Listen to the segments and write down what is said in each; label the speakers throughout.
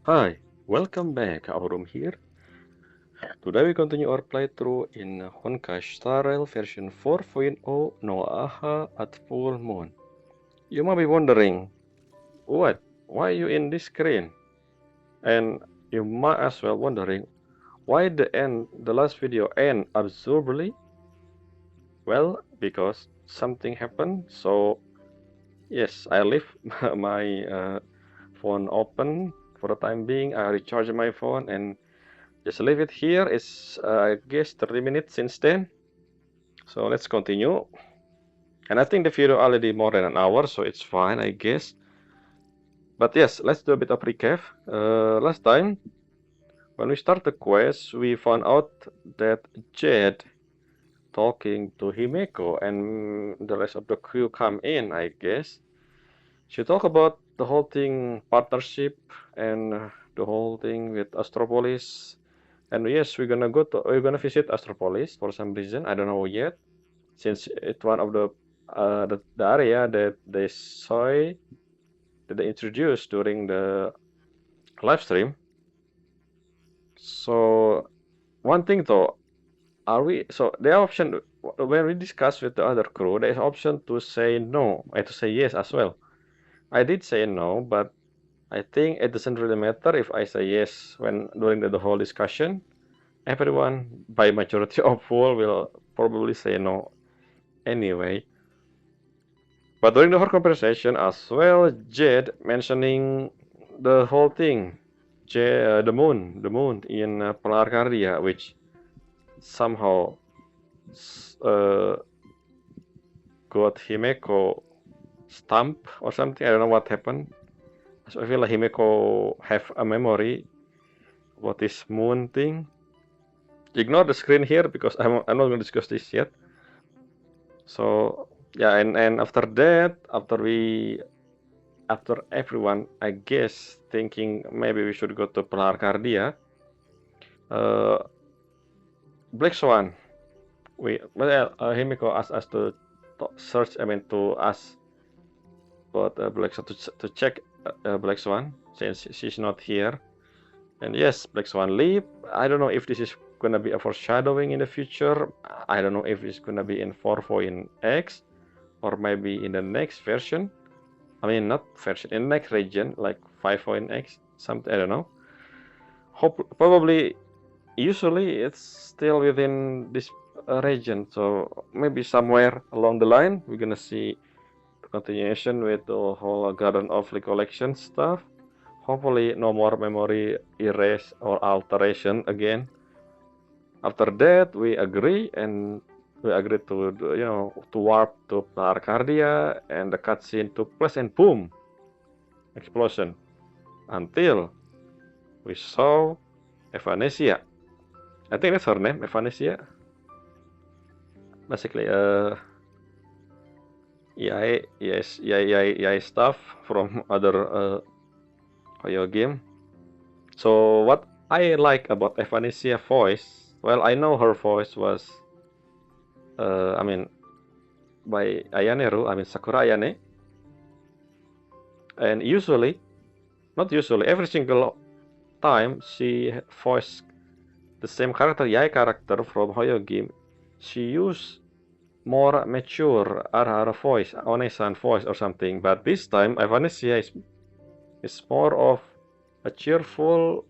Speaker 1: Hi, welcome back, Aurum here. Today we continue our playthrough in Honkai Star Rail version 4.0 No Aha at Full Moon. You might be wondering, why you in this screen? And you might as well wondering, why the last video end absurdly? Well, because something happened, so yes, I leave my phone open for the time being. I recharge my phone and just leave it here. It's I guess 30 minutes since then. So let's continue. And I think the video already more than an hour, so it's fine, I guess. But yes, let's do a bit of recap. Last time, when we start the quest, we found out that Jed talking to Himeko and the rest of the crew come in, I guess. She talk about the whole thing, partnership, and the whole thing with Astropolis. And yes, we're gonna visit Astropolis for some reason. I don't know yet, since it's one of the area that they saw that they introduced during the live stream. So one thing though, are we so the option when we discuss with the other crew, there is option to say no and to say yes as well. I did say no, but I think it doesn't really matter if I say yes when during the whole discussion. Everyone by majority of all will probably say no anyway. But during the whole conversation as well, Jed mentioning the whole thing, the moon in Arcadia, which somehow uh, got Himeko stump or something. I don't know what happened. So I feel like Himeko have a memory about this moon thing. Ignore the screen here because I'm not going to discuss this yet. So yeah, and after that, after everyone, I guess, thinking maybe we should go to Arcadia, uh, Black Swan. Himiko asked us to search, I mean, to ask about Black Swan to check Black Swan since she's not here. And yes, Black Swan leap. I don't know if this is gonna be a foreshadowing in the future. I don't know if it's gonna be in 4.x or maybe in the next version. I mean, not version, in the next region, like 5.x, something, I don't know. Probably, usually it's still within this region, so maybe somewhere along the line, we're gonna see the continuation with the whole Garden of Recollection stuff. Hopefully, no more memory erase or alteration again. After that, we agree to to warp to Arcadia, and the cutscene took place, and boom, explosion. Until we saw Evanesia. I think that's her name, Evanesia. Basically, EI stuff from other Hoyo game. So what I like about Evanesia voice, well, I know her voice was, I mean, by Ayaneru, I mean Sakura Ayane, and not usually, every single time she voiced the same character, Yai character from Hoyo game, she used more mature her voice, Onesan voice or something. But this time, Evanesia is more of a cheerful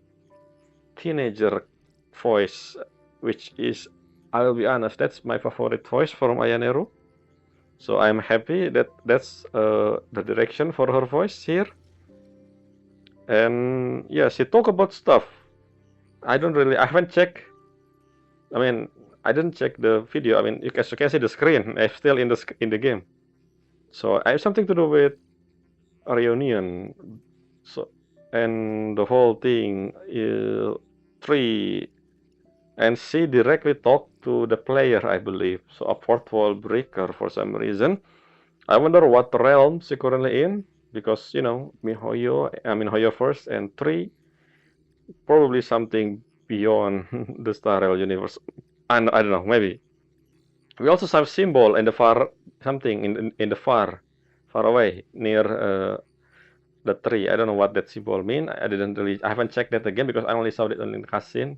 Speaker 1: teenager voice, which is, I will be honest, that's my favorite voice from Ayaneru. So I'm happy that that's the direction for her voice here. And yeah, she talk about stuff. I haven't checked. I mean, I didn't check the video. I mean, you can see the screen. I'm still in the game. So I have something to do with a reunion. So and the whole thing is three, and she directly talked to the player, I believe. So a fourth wall breaker for some reason. I wonder what realm she currently in, because hoyoverse, and three probably something beyond the Star Rail universe. And I don't know, maybe. We also have symbol in the far, something in the far away near the tree. I don't know what that symbol mean. I haven't checked that again because I only saw it in the cutscene.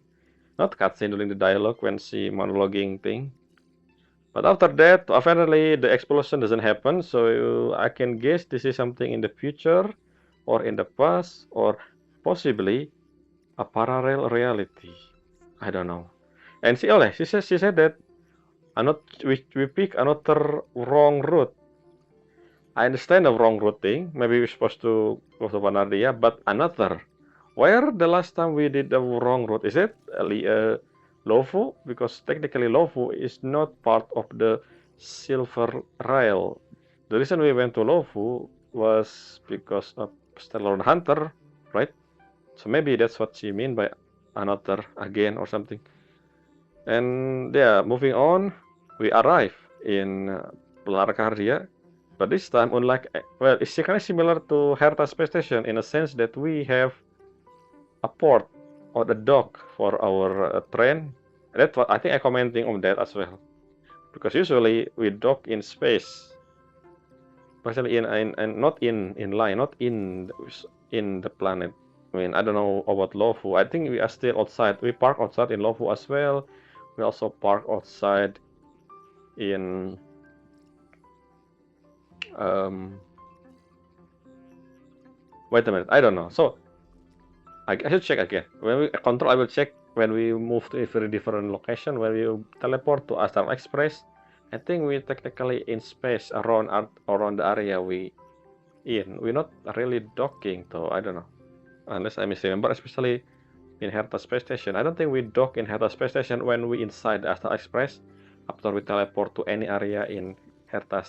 Speaker 1: Not cutscene, during the dialogue when she monologuing thing. But after that, apparently the explosion doesn't happen, so I can guess this is something in the future, or in the past, or possibly a parallel reality. I don't know. And she said that we pick another wrong route. I understand the wrong route thing. Maybe we're supposed to go to Arcadia, but another. Where the last time we did the wrong route? Is it Lofu? Because technically Lofu is not part of the Silver Rail. The reason we went to Lofu was because of Stellar Hunter, right? So maybe that's what she mean by another again or something. And yeah, moving on, we arrive in Arcadia. But this time, unlike, well, it's kind of similar to Herta Space Station in a sense that we have a port or a dock for our train. That's what I think I'm commenting on that as well. Because usually we dock in space, especially not in line, not in the planet. I mean, I don't know about Lofu. I think we are still outside. We park outside in Lofu as well. We also park outside in wait a minute, I don't know. So I should check again. When we control, I will check when we move to a very different location. When we teleport to Astral Express, I think we technically in space around the area we in. We're not really docking though. I don't know, unless I misremember. Especially in Herta Space Station, I don't think we dock in Herta Space Station when we inside the Astral Express. After we teleport to any area in Herta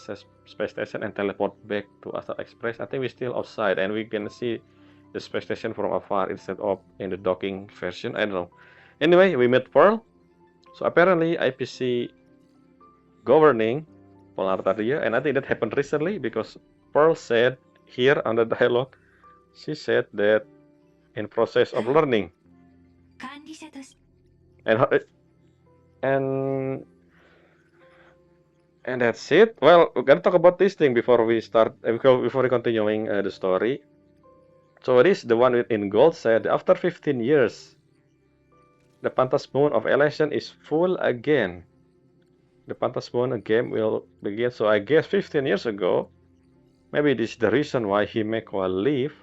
Speaker 1: Space Station and teleport back to Astral Express, I think we're still outside and we can see the space station from afar instead of in the docking version. I don't know. Anyway, we met Pearl. So apparently IPC governing Arcadia, and I think that happened recently because Pearl said here on the dialogue, she said that in process of learning. And that's it. Well, we're gonna talk about this thing before we start, before we continuing the story. So this, the one in gold said, after 15 years, the Phantasmoon of Elation is full again. The Phantasmoon game will begin. So I guess 15 years ago, maybe this is the reason why Himeko leave,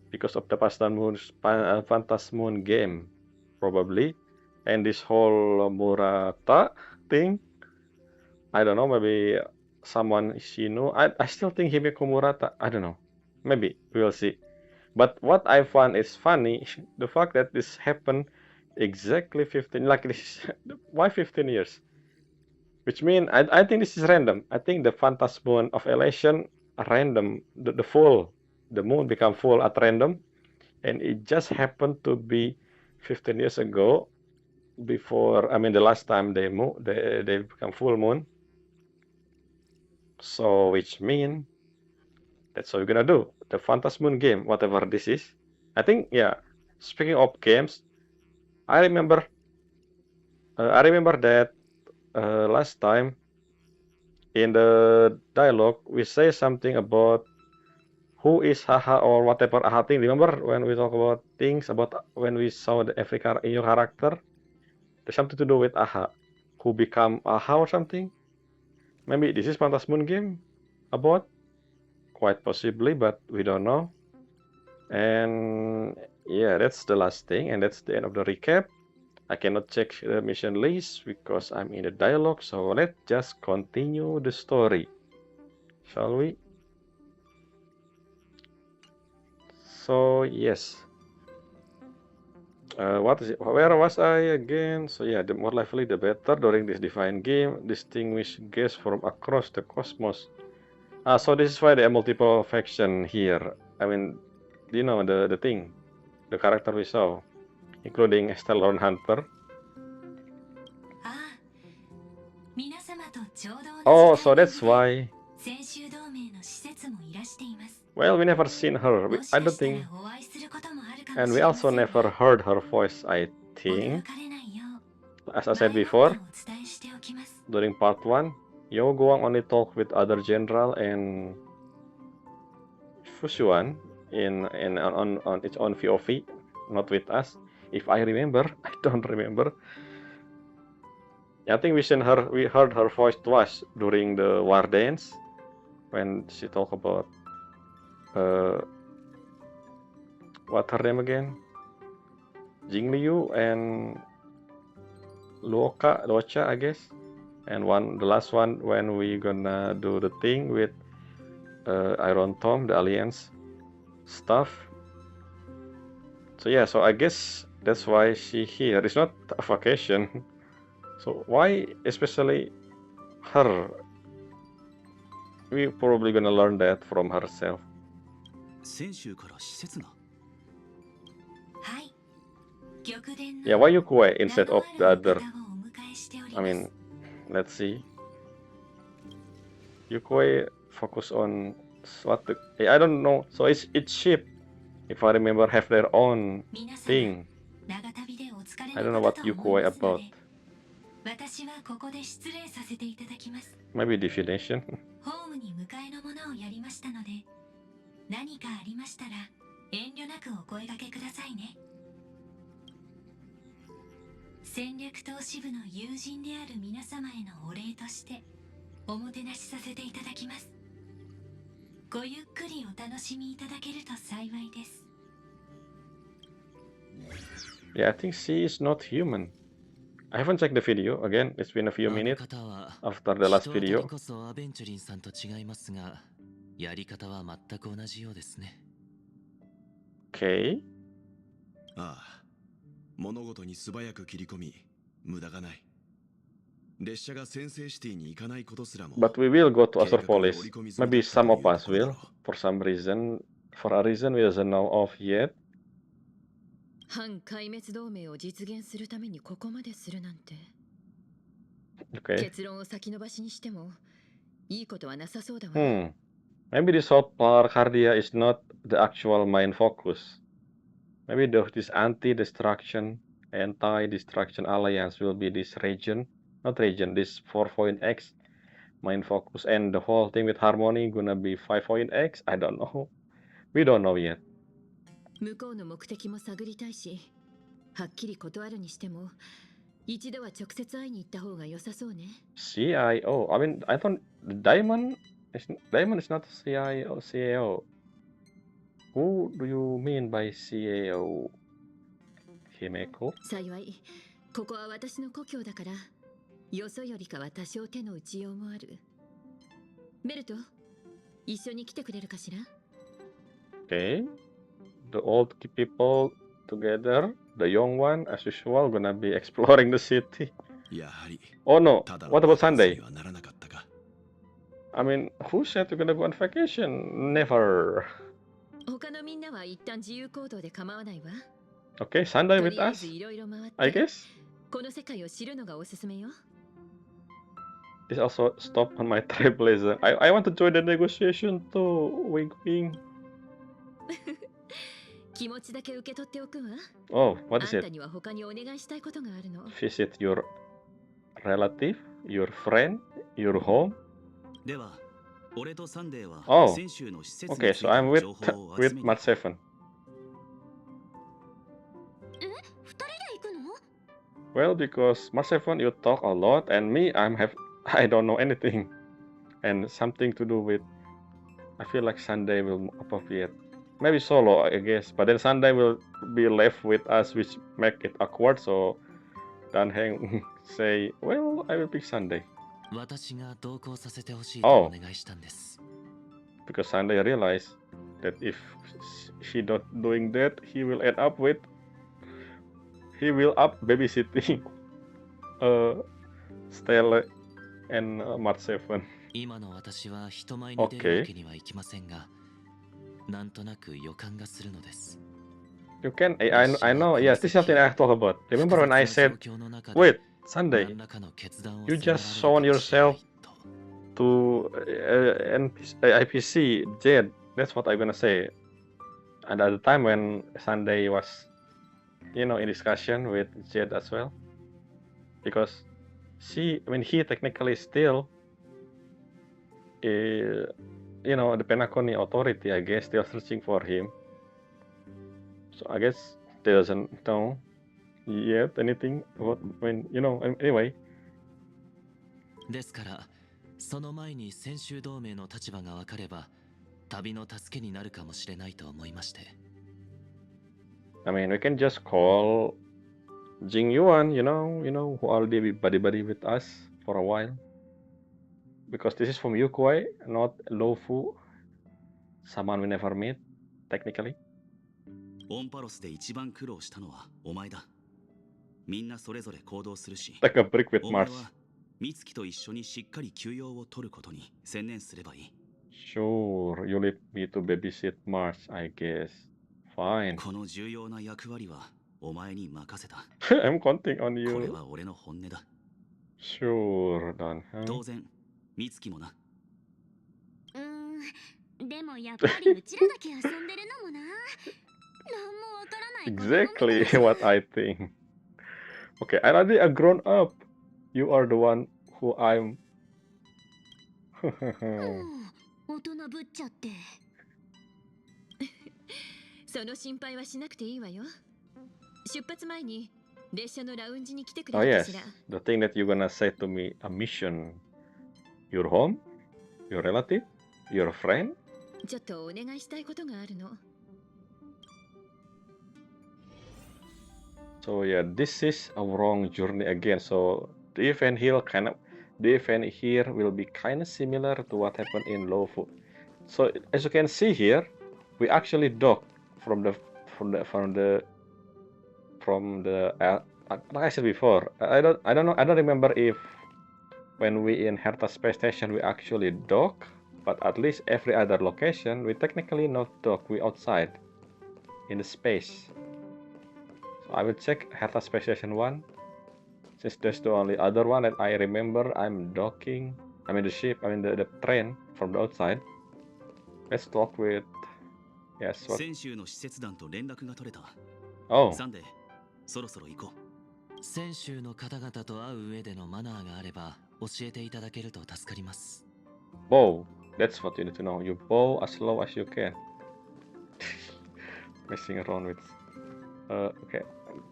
Speaker 1: because of the Phantasmoon game, probably. And this whole Murata thing, I don't know, maybe someone she knew. I still think Himeko Murata, I don't know. Maybe, we'll see. But what I find is funny, the fact that this happened exactly 15, like this, why 15 years? Which means, I think this is random. I think the Phantasmoon of Elation, random, the moon become full at random, and it just happened to be 15 years ago, before, I mean, the last time they become full moon. So, which means, that's what we're gonna do. The Phantasmoon game, whatever this is. I think, yeah, speaking of games, I remember that last time in the dialogue we say something about who is Haha or whatever Aha thing. Remember when we talk about things about when we saw the every new character? There's something to do with Aha, who become Aha or something. Maybe this is Phantasmoon game about, quite possibly, but we don't know. And yeah, that's the last thing, and that's the end of the recap. I cannot check the mission list because I'm in the dialogue, so let's just continue the story, shall we? So yes, what is it? Where was I again? So yeah, the more lively the better during this divine game. Distinguish guests from across the cosmos. So this is why there are multiple faction here. I mean, you know the thing, the character we saw, including Stellar Hunter. Oh, so that's why. Well, we never seen her. I don't think. And we also never heard her voice, I think. As I said before, during part 1, Yoguang only talked with other general and Fushuan on its own VOV, not with us. If I remember, I don't remember. I think we heard her voice twice during the war dance when she talked about what her name again? Jingliu and Luocha, I guess. And the last one when we gonna do the thing with Iron Tom, the Alliance stuff. So yeah, so I guess that's why she here. It's not a vacation. So why especially her? We probably gonna learn that from herself.
Speaker 2: 先週から施設が
Speaker 1: Yeah, why Yukue instead of the other? I mean, let's see. Yukue focus on what I don't know. So each ship, if I remember, have their own thing. I don't know what Yukue about. Maybe definition.
Speaker 3: ホームに迎えのものをやりましたので、何かありましたら遠慮なくお声掛けくださいね。戦略投資部の友人である皆様へのお礼としておもてなしさせていただきます。ごゆっくりお楽しみいただけると幸いです。
Speaker 1: Yeah, I think she is not human. I haven't checked the video. Again, it's been a few minutes after the last video.
Speaker 2: こそアベンチュリンさんと違いますが、やり方は全く同じようですね。
Speaker 1: Okay.
Speaker 4: ああ、物事に素早く切り込み、無駄がない。列車が先制シティに行かないことすらも。
Speaker 1: But we will go to Astropolis. Maybe some of us will, for some reason, for a reason we doesn't know of yet.
Speaker 5: 反壊滅同盟を実現するためにここまでするなんて。
Speaker 1: Okay.
Speaker 5: 結論を先延ばしにしてもいいことはなさそうだわ。
Speaker 1: Maybe this whole Arcadia is not the actual main focus. Maybe this anti-destruction alliance will be this region, not region, this 4.x main focus, and the whole thing with Harmony gonna be 5.x. I don't know. We don't know yet.
Speaker 5: 向こうの目的も探りたいし、はっきり断るにしても一度は直接会いに行った方が良さそうね。
Speaker 1: CIO. I mean, I thought Diamond is not CIO. CAO. Who do you mean by CAO? Himeko?
Speaker 5: 幸い、ここは私の故郷だから、よそよりかは多少手の打ちようもある。ベルト、一緒に来てくれるかしら？
Speaker 1: Okay. The old people together, the young one, as usual, gonna be exploring the city.
Speaker 4: やはり。
Speaker 1: Oh no, what about Sunday?
Speaker 4: はならなかったか。
Speaker 1: I mean, who said you're gonna go on vacation? Never.
Speaker 5: 他のみんなは一旦自由行動で構わないわ。
Speaker 1: Okay, Sunday with us, I guess.
Speaker 5: この世界を知るのがおすすめよ。
Speaker 1: This also stop on my Trailblazer. I want to join the negotiation too. Wing wing.
Speaker 5: 気持ちだけ受け取っておくわ。
Speaker 1: Oh, what is
Speaker 5: あんた
Speaker 1: it?
Speaker 5: には他にお願いしたいことがあるの。
Speaker 1: Visit your relative, your friend, your home.
Speaker 2: では、俺とサンデーは
Speaker 1: Oh,
Speaker 2: 先週の施設に
Speaker 1: okay,
Speaker 2: つい
Speaker 1: so
Speaker 2: て
Speaker 1: I'm
Speaker 2: の
Speaker 1: with
Speaker 2: 情報を集
Speaker 1: with
Speaker 2: めに
Speaker 1: Mat Seven.
Speaker 3: え、二人で行くの？
Speaker 1: Well, because Mat Seven you talk a lot, and me I don't know anything, and something to do with. I feel like Sunday will appropriate. Maybe solo, I guess, but then Sunday will be left with us, which make it awkward. So Dan Heng say, "Well, I will pick Sunday."
Speaker 2: 私が同行させてほしいとお願いしたんです。
Speaker 1: Because Sunday realized that if he not doing that, he will end up babysitting Stella and Mat Seven.
Speaker 2: 今の私は人前に出るわけにはいきませんが、なんとなく予感がするのです。
Speaker 1: You can, I know, yes, this is something I talk about. Remember when I said, wait, Sunday, you just shown yourself to IPC, Jed. That's what I'm gonna say. And at the time when Sunday was, in discussion with Jed as well. Because he technically still, the Penacony authority, I guess, still searching for him. So I guess they doesn't know yet anything about when, you know, anyway.
Speaker 2: ですからその前に先週同盟の立場が分かれば旅の助けになるかもしれないと思いまして。
Speaker 1: I mean, we can just call Jing Yuan, you know, who already be buddy with us for a while. Because this is from Yukoi, not Lofu, someone we never meet, technically.
Speaker 4: オンパロスで一番苦労したのはお前だ。みんなそれぞれ行動するし、
Speaker 1: Like a brick with
Speaker 4: お前
Speaker 1: Mars.
Speaker 4: は美月と一緒にしっかり休養を取ることに専念すればいい。
Speaker 1: Sure, you leave me to babysit Mars, I guess. Fine.
Speaker 4: この重要な役割はお前に任せた。
Speaker 1: I'm counting on
Speaker 4: これ
Speaker 1: you.
Speaker 4: は俺の本音だ。
Speaker 1: Sure, Don.
Speaker 4: 当然、美月もな。
Speaker 6: でもやっぱりうちらだけ遊んでるのもな。なんもわからない。
Speaker 1: Exactly what I think. Okay, I already a grown up. You are the one who I'm.
Speaker 6: 大人ぶっちゃって。
Speaker 5: その心配はしなくていいわよ。出発前に列車のラウンジに来てく
Speaker 1: Oh
Speaker 5: れるか
Speaker 1: yes,
Speaker 5: しら。
Speaker 1: the thing that you're gonna say to me, a mission. Your home? Your relative? Your friend?
Speaker 5: ちょっとお願いしたいことがあるの。
Speaker 1: So yeah, this is a wrong journey again. So the event here will be kind of similar to what happened in Lofu. So as you can see here, we actually docked from the like I said before. I don't know. I don't remember if when we in Herta space station we actually dock, but at least every other location we technically not dock. We outside in the space. So I will check Herta space station 1. Since there's the only other one that I remember, I'm docking. I mean the ship. I mean the train from the outside. Let's talk with. Yes. What?
Speaker 4: 先週の施設団と連絡が取れた。
Speaker 1: Oh.
Speaker 4: サンデー、そろそろ行こう。
Speaker 2: 先週の方々と会う上でのマナーがあれば教えていただけると助かります。
Speaker 1: Bow. That's what you need to know. You bow as low as you can. Messing around with. Okay.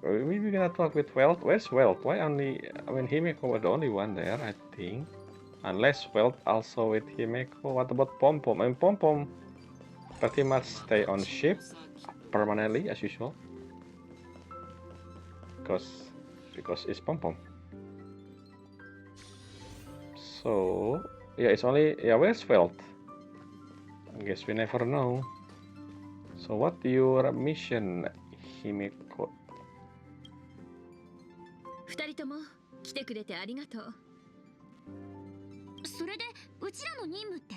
Speaker 1: Maybe we're gonna talk with Welt. Where's Welt? Why only? I mean, Himeko was the only one there, I think. Unless Welt also with Himeko. What about Pom Pom? I mean, Pom Pom pretty much stay on ship permanently as usual. Because it's Pom Pom. So yeah, it's only where's Welt? I guess we never know. So what your mission, Himeko?
Speaker 5: 二人とも来てくれてありがとう。
Speaker 6: それでうちらの任務って？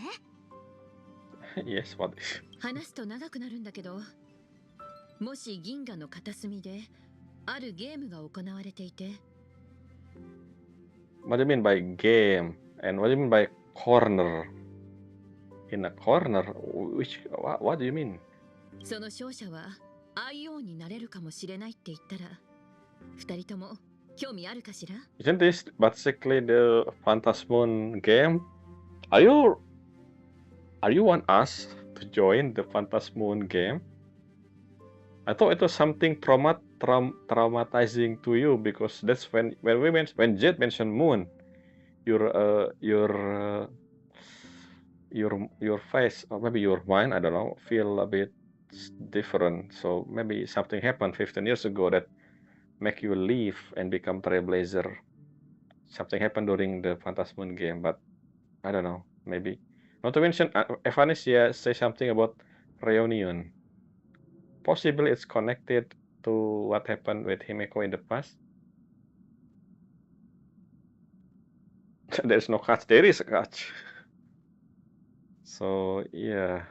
Speaker 1: Yes, what is?
Speaker 5: 話すと長くなるんだけど、もし銀河の片隅であるゲームが行われていて。
Speaker 1: What do you mean by game? And what do you mean by corner? In a corner? What do you mean?
Speaker 5: その勝者は IO になれるかもしれないって言ったら、二人とも興味あるかしら？
Speaker 1: Isn't this basically the Phantasmoon game? Are you want us to join the Phantasmoon game? I thought it was something traumatizing to you because that's when Jet mentioned Moon, your face or maybe your mind, I don't know, feel a bit different. So maybe something happened 15 years ago that make you leave and become Trailblazer. Something happened during the Phantasmoon game, but I don't know, maybe. Not to mention, Evanesia say something about reunion. Possibly it's connected to what happened with Himeko in the past. There's no catch. There is a catch. So yeah.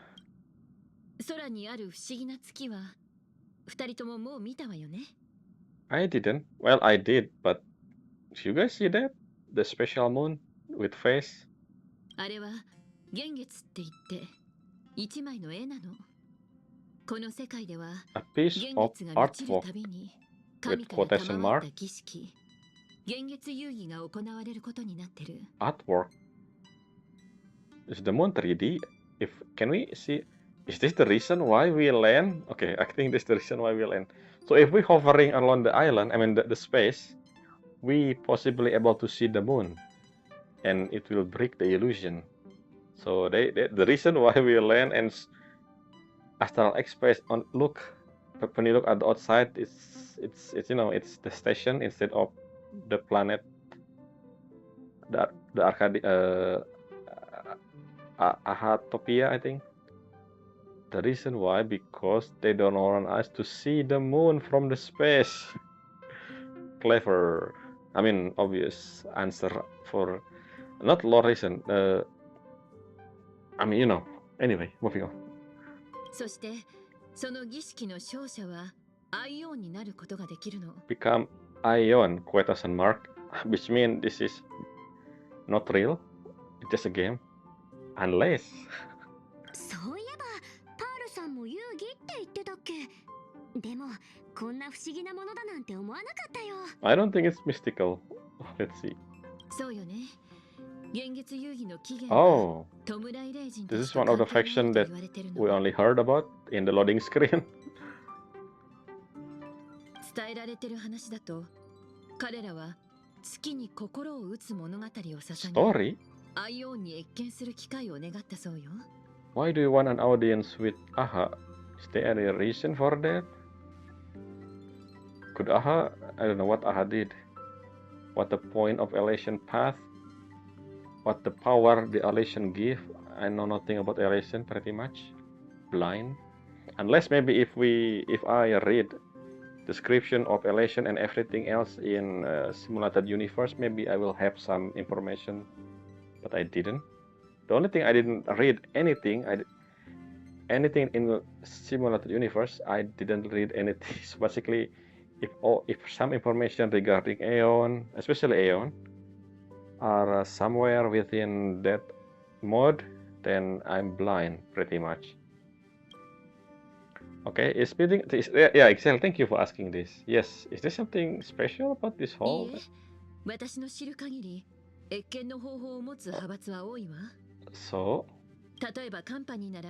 Speaker 5: 空にある不思議な月は二人とももう見たわよね。
Speaker 1: I didn't. Well, I did, but you guys see that? The special moon with face?
Speaker 5: あれは幻月って言って一枚の絵なの。この世界では
Speaker 1: A piece
Speaker 5: 幻
Speaker 1: of
Speaker 5: 月が満ちる
Speaker 1: artwork
Speaker 5: たびに
Speaker 1: with
Speaker 5: 神から
Speaker 1: quotation
Speaker 5: 賜った
Speaker 1: mark.
Speaker 5: 儀式幻月遊戯が行われることになってる。
Speaker 1: Artwork. Is the moon 3D? Can we see? Is this the reason why we land? Okay, I think this is the reason why we land. So if we're hovering along the island, I mean the space, we possibly able to see the moon, and it will break the illusion. So the reason why we land and astral express on look when you look at the outside, it's you know it's the station instead of the planet, the Arcadia, Ahatopia, I think. The reason why, because they don't want us to see the moon from the space. Clever. I mean, obvious answer for not low reason. I mean, you know. Anyway, moving on.
Speaker 5: そしてその儀式の勝者はアイオンになることができるの。
Speaker 1: Become Ion, quotation mark, which means this is not real. It's just a game. Unless.
Speaker 6: そういえばパールさんも遊戯って言ってたっけ。でもこんな不思議なものだなんて思わなかったよ。
Speaker 1: I don't think it's mystical. Let's see.
Speaker 5: そうよね。現月遊戯の起源
Speaker 1: Oh,
Speaker 5: は弔い霊人
Speaker 1: this
Speaker 5: と
Speaker 1: is
Speaker 5: して
Speaker 1: one of the
Speaker 5: 関係があ
Speaker 1: faction
Speaker 5: ると
Speaker 1: that
Speaker 5: 言われてる
Speaker 1: we
Speaker 5: の。
Speaker 1: only heard about in the loading screen.
Speaker 5: 伝えられてる話だと、彼らは月に心を打つ物語を捧げ、
Speaker 1: Story?
Speaker 5: アイオンに謁見する機会を願ったそうよ。
Speaker 1: Why do you want an audience with Aha? Is there any reason for that? Could Aha? I don't know what Aha did. What the point of elation path? What the power the elation give? I know nothing about elation pretty much. Blind. Unless maybe if I read description of elation and everything else in simulated universe, maybe I will have some information, but I didn't. The only thing I didn't read anything in the simulated universe, I didn't read anything. So basically, if some information regarding Aeon, especially Aeon, are somewhere within that mode, then I'm blind pretty much. Okay, is speeding? Yeah, Excel. Thank you for asking this. Yes, is there something special about this
Speaker 5: い
Speaker 1: hall?
Speaker 5: いえ、私の知る限り、謁見の方法を持つ派閥は多いわ。
Speaker 1: So,
Speaker 5: 例えばカンパニーなら、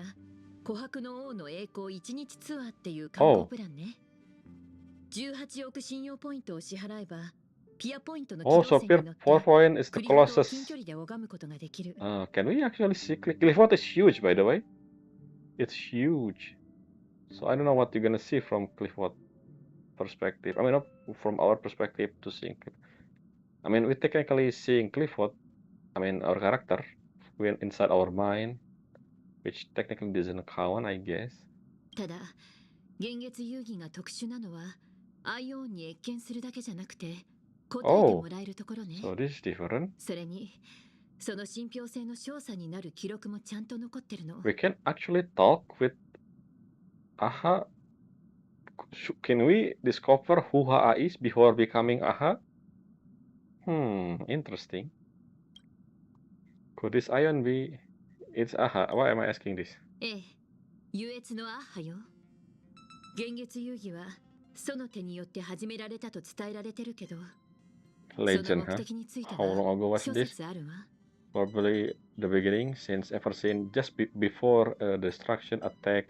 Speaker 5: 琥珀の王の栄光1日ツアーっていう観光プランね。18億信用ポイントを支払えば、ピアポイントの軌
Speaker 1: oh,
Speaker 5: 道
Speaker 1: so
Speaker 5: 線に乗って、
Speaker 1: 4 point is
Speaker 5: ク
Speaker 1: the
Speaker 5: リフォードを近
Speaker 1: closest.
Speaker 5: 距離で拝むことができる。
Speaker 1: Can we actually see Clifford is huge, by the way. It's huge. So I don't know what you're gonna see from Clifford perspective. I mean, not from our perspective to seeing. I mean, we technically seeing Clifford. I mean, our character, when inside our mind, which technically doesn't count, I guess.
Speaker 5: ただ、現月遊戯が特殊なのは、アイオンに謁見するだけじゃなくて、答えてもらえるところね。
Speaker 1: So this is different.
Speaker 5: それに、その信憑性の証左になる記録もちゃんと残ってるの。
Speaker 1: We can actually talk with Aha. Can we discover who Aha is before becoming Aha? Interesting. Could this Ion be? It's Aha. Why am I asking this?
Speaker 5: ええ、優越のアッハよ。現月遊戯は、その手によって始められたと伝えられてるけど、その
Speaker 1: Legend,
Speaker 5: 目
Speaker 1: huh?
Speaker 5: 的について
Speaker 1: How long ago
Speaker 5: は
Speaker 1: was
Speaker 5: 諸
Speaker 1: this?
Speaker 5: 説あるわ。
Speaker 1: Probably the beginning, since ever since just before destruction attack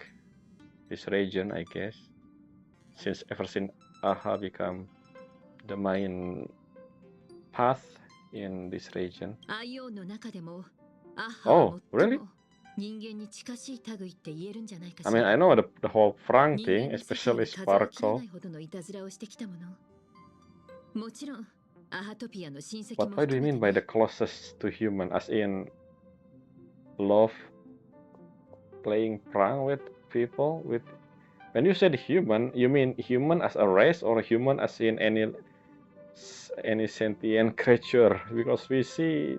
Speaker 1: this region, I guess. Since ever since Aha become the main path in this region.
Speaker 5: アイオンの中でも、アッハは
Speaker 1: Oh,
Speaker 5: 最
Speaker 1: really?
Speaker 5: も人間に近しい類って言えるんじゃないかし
Speaker 1: I mean,
Speaker 5: ら。
Speaker 1: I know the whole Frank
Speaker 5: 人
Speaker 1: thing,
Speaker 5: 間の世界
Speaker 1: especially
Speaker 5: で数えきれな
Speaker 1: Sparkle.
Speaker 5: いほどのいたずらをしてきたもの。もちろん、アハトピアの親戚
Speaker 1: What
Speaker 5: も
Speaker 1: do you
Speaker 5: 含め
Speaker 1: mean
Speaker 5: て
Speaker 1: by
Speaker 5: ね
Speaker 1: the closest to human? As in love playing prank with people? When you said human, you mean human as a race or human as in any sentient creature? Because we see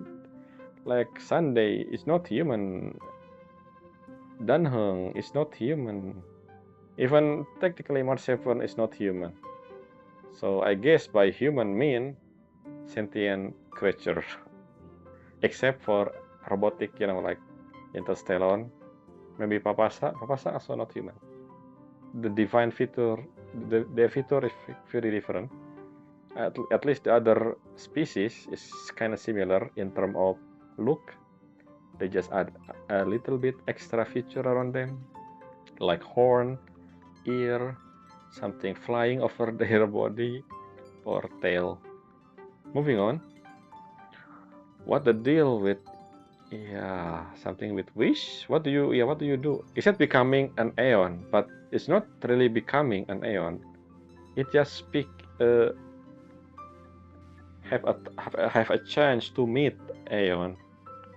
Speaker 1: like Sunday is not human. Danheng is not human. Even technically Merciful is not human. So I guess by human mean sentient creature. Except for robotic, you know, like Interstellar. Maybe Papasa. Papasa also not human. The divine feature, their feature is very different. At least the other species is kind of similar in terms of look. They just add a little bit extra feature around them. like horn, ear, something flying over their body, or tail. Moving on. What the deal with something with wish? What do you do? Is it becoming an Aeon? But it's not really becoming an Aeon. It just have a chance to meet Aeon.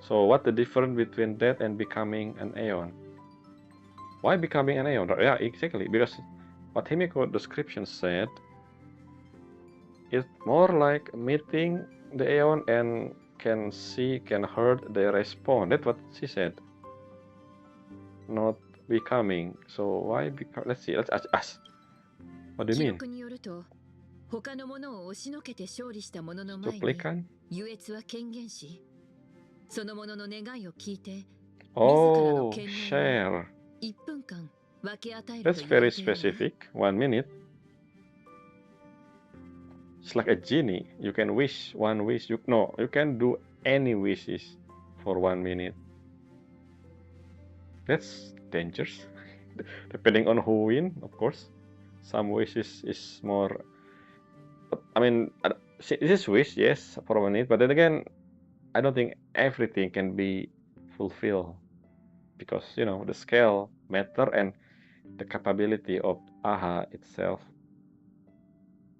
Speaker 1: So what the difference between that and becoming an Aeon? Why becoming an Aeon? Yeah, exactly. Because what Himiko description said, it's more like meeting the Aeon and can see, can heard they respond. That's what she said. Not becoming. So why become? Let's see. Let's ask. What do you
Speaker 5: 記
Speaker 1: mean?
Speaker 5: 録によると他の者を押しのけて勝利した者の前に
Speaker 1: Duplikan?
Speaker 5: 優越は権限しその者の願いを聞いて
Speaker 1: Oh,
Speaker 5: 自らの権能を
Speaker 1: share.
Speaker 5: 1分間分け与える
Speaker 1: That's
Speaker 5: と言わ
Speaker 1: very
Speaker 5: れているわ
Speaker 1: specific. 1 minute. It's like a genie. You can wish one wish. You can do any wishes for 1 minute. That's dangerous. Depending on who win, of course. Some wishes is more. But, I mean, this is wish, yes, for 1 minute. But then again, I don't think everything can be fulfilled because the scale matter and the capability of AHA itself,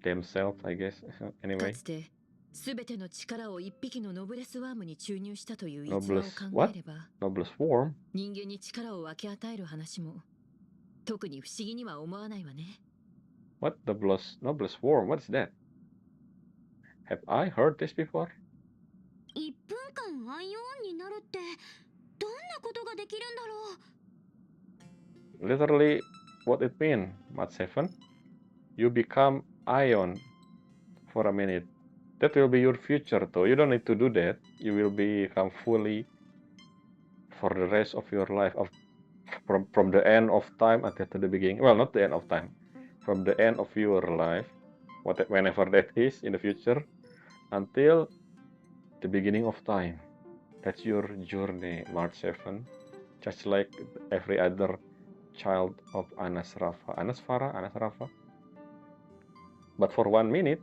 Speaker 1: themselves, I guess.
Speaker 5: か
Speaker 1: Anyway,
Speaker 5: つて全ての力を一匹のノブレスワームに注入したという逸話を
Speaker 1: Noblest
Speaker 5: 考
Speaker 1: what?
Speaker 5: えれば
Speaker 1: Noblest form.
Speaker 5: 人間に力を分け与える話も特に不思議には思わないわね
Speaker 1: What noblest form? What is that? Have I heard this before?
Speaker 6: 1分間アイオンになるってどんなことができるんだろう
Speaker 1: Literally, what it mean, Mat 7? You become ion for a minute. That will be your future, though. You don't need to do that. You will become fully for the rest of your life, from the end of time until to the beginning. Well, not the end of time. From the end of your life, whenever that is in the future, until the beginning of time. That's your journey, March 7. Just like every other child of Anasrafa. But for 1 minute,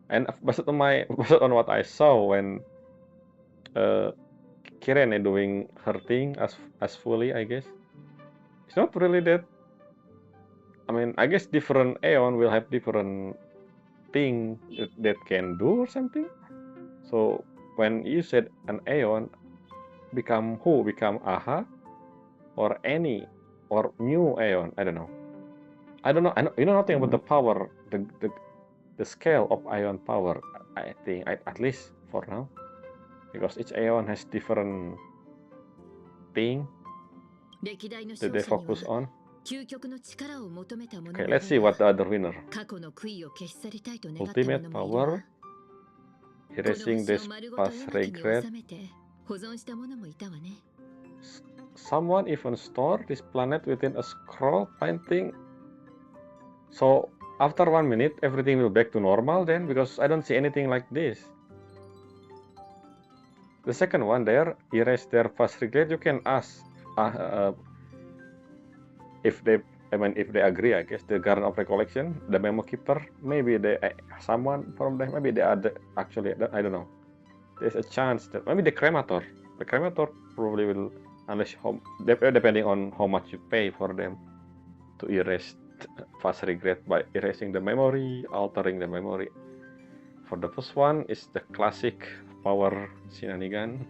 Speaker 1: and based on what I saw when Kirene doing her thing as fully, I guess it's not really that. I mean, I guess different Aeon will have different thing that can do or something. So when you said an Aeon, become who? Become AHA or any or new Aeon? I don't know. I know nothing about the power, the scale of Aeon power. I think at least for now, because each Aeon has different thing
Speaker 5: 歴代の
Speaker 1: that
Speaker 5: 勝
Speaker 1: they
Speaker 5: 者に
Speaker 1: focus
Speaker 5: は
Speaker 1: on.
Speaker 5: 究極の力を求めた者
Speaker 1: Okay,
Speaker 5: もい
Speaker 1: let's see
Speaker 5: れば
Speaker 1: what the other winner.
Speaker 5: 過去の悔いを消し去りたいと願った
Speaker 1: Ultimate
Speaker 5: 者もいるわ
Speaker 1: power,
Speaker 5: この
Speaker 1: erasing
Speaker 5: 星を
Speaker 1: this
Speaker 5: 丸ごと
Speaker 1: past
Speaker 5: 絵巻に
Speaker 1: regret.
Speaker 5: 収めて保存した者もいたわね
Speaker 1: Someone even store this planet within a scroll painting. So after 1 minute, everything will back to normal then, because I don't see anything like this. The second one there, erase their past regret. You can ask if they agree. I guess the Garden of Recollection, the memo keeper, maybe someone from them, maybe they are actually, I don't know. There's a chance that maybe the cremator probably will, unless depending on how much you pay for them to erase past regret by erasing the memory, altering the memory. For the first one is the classic power shenanigan.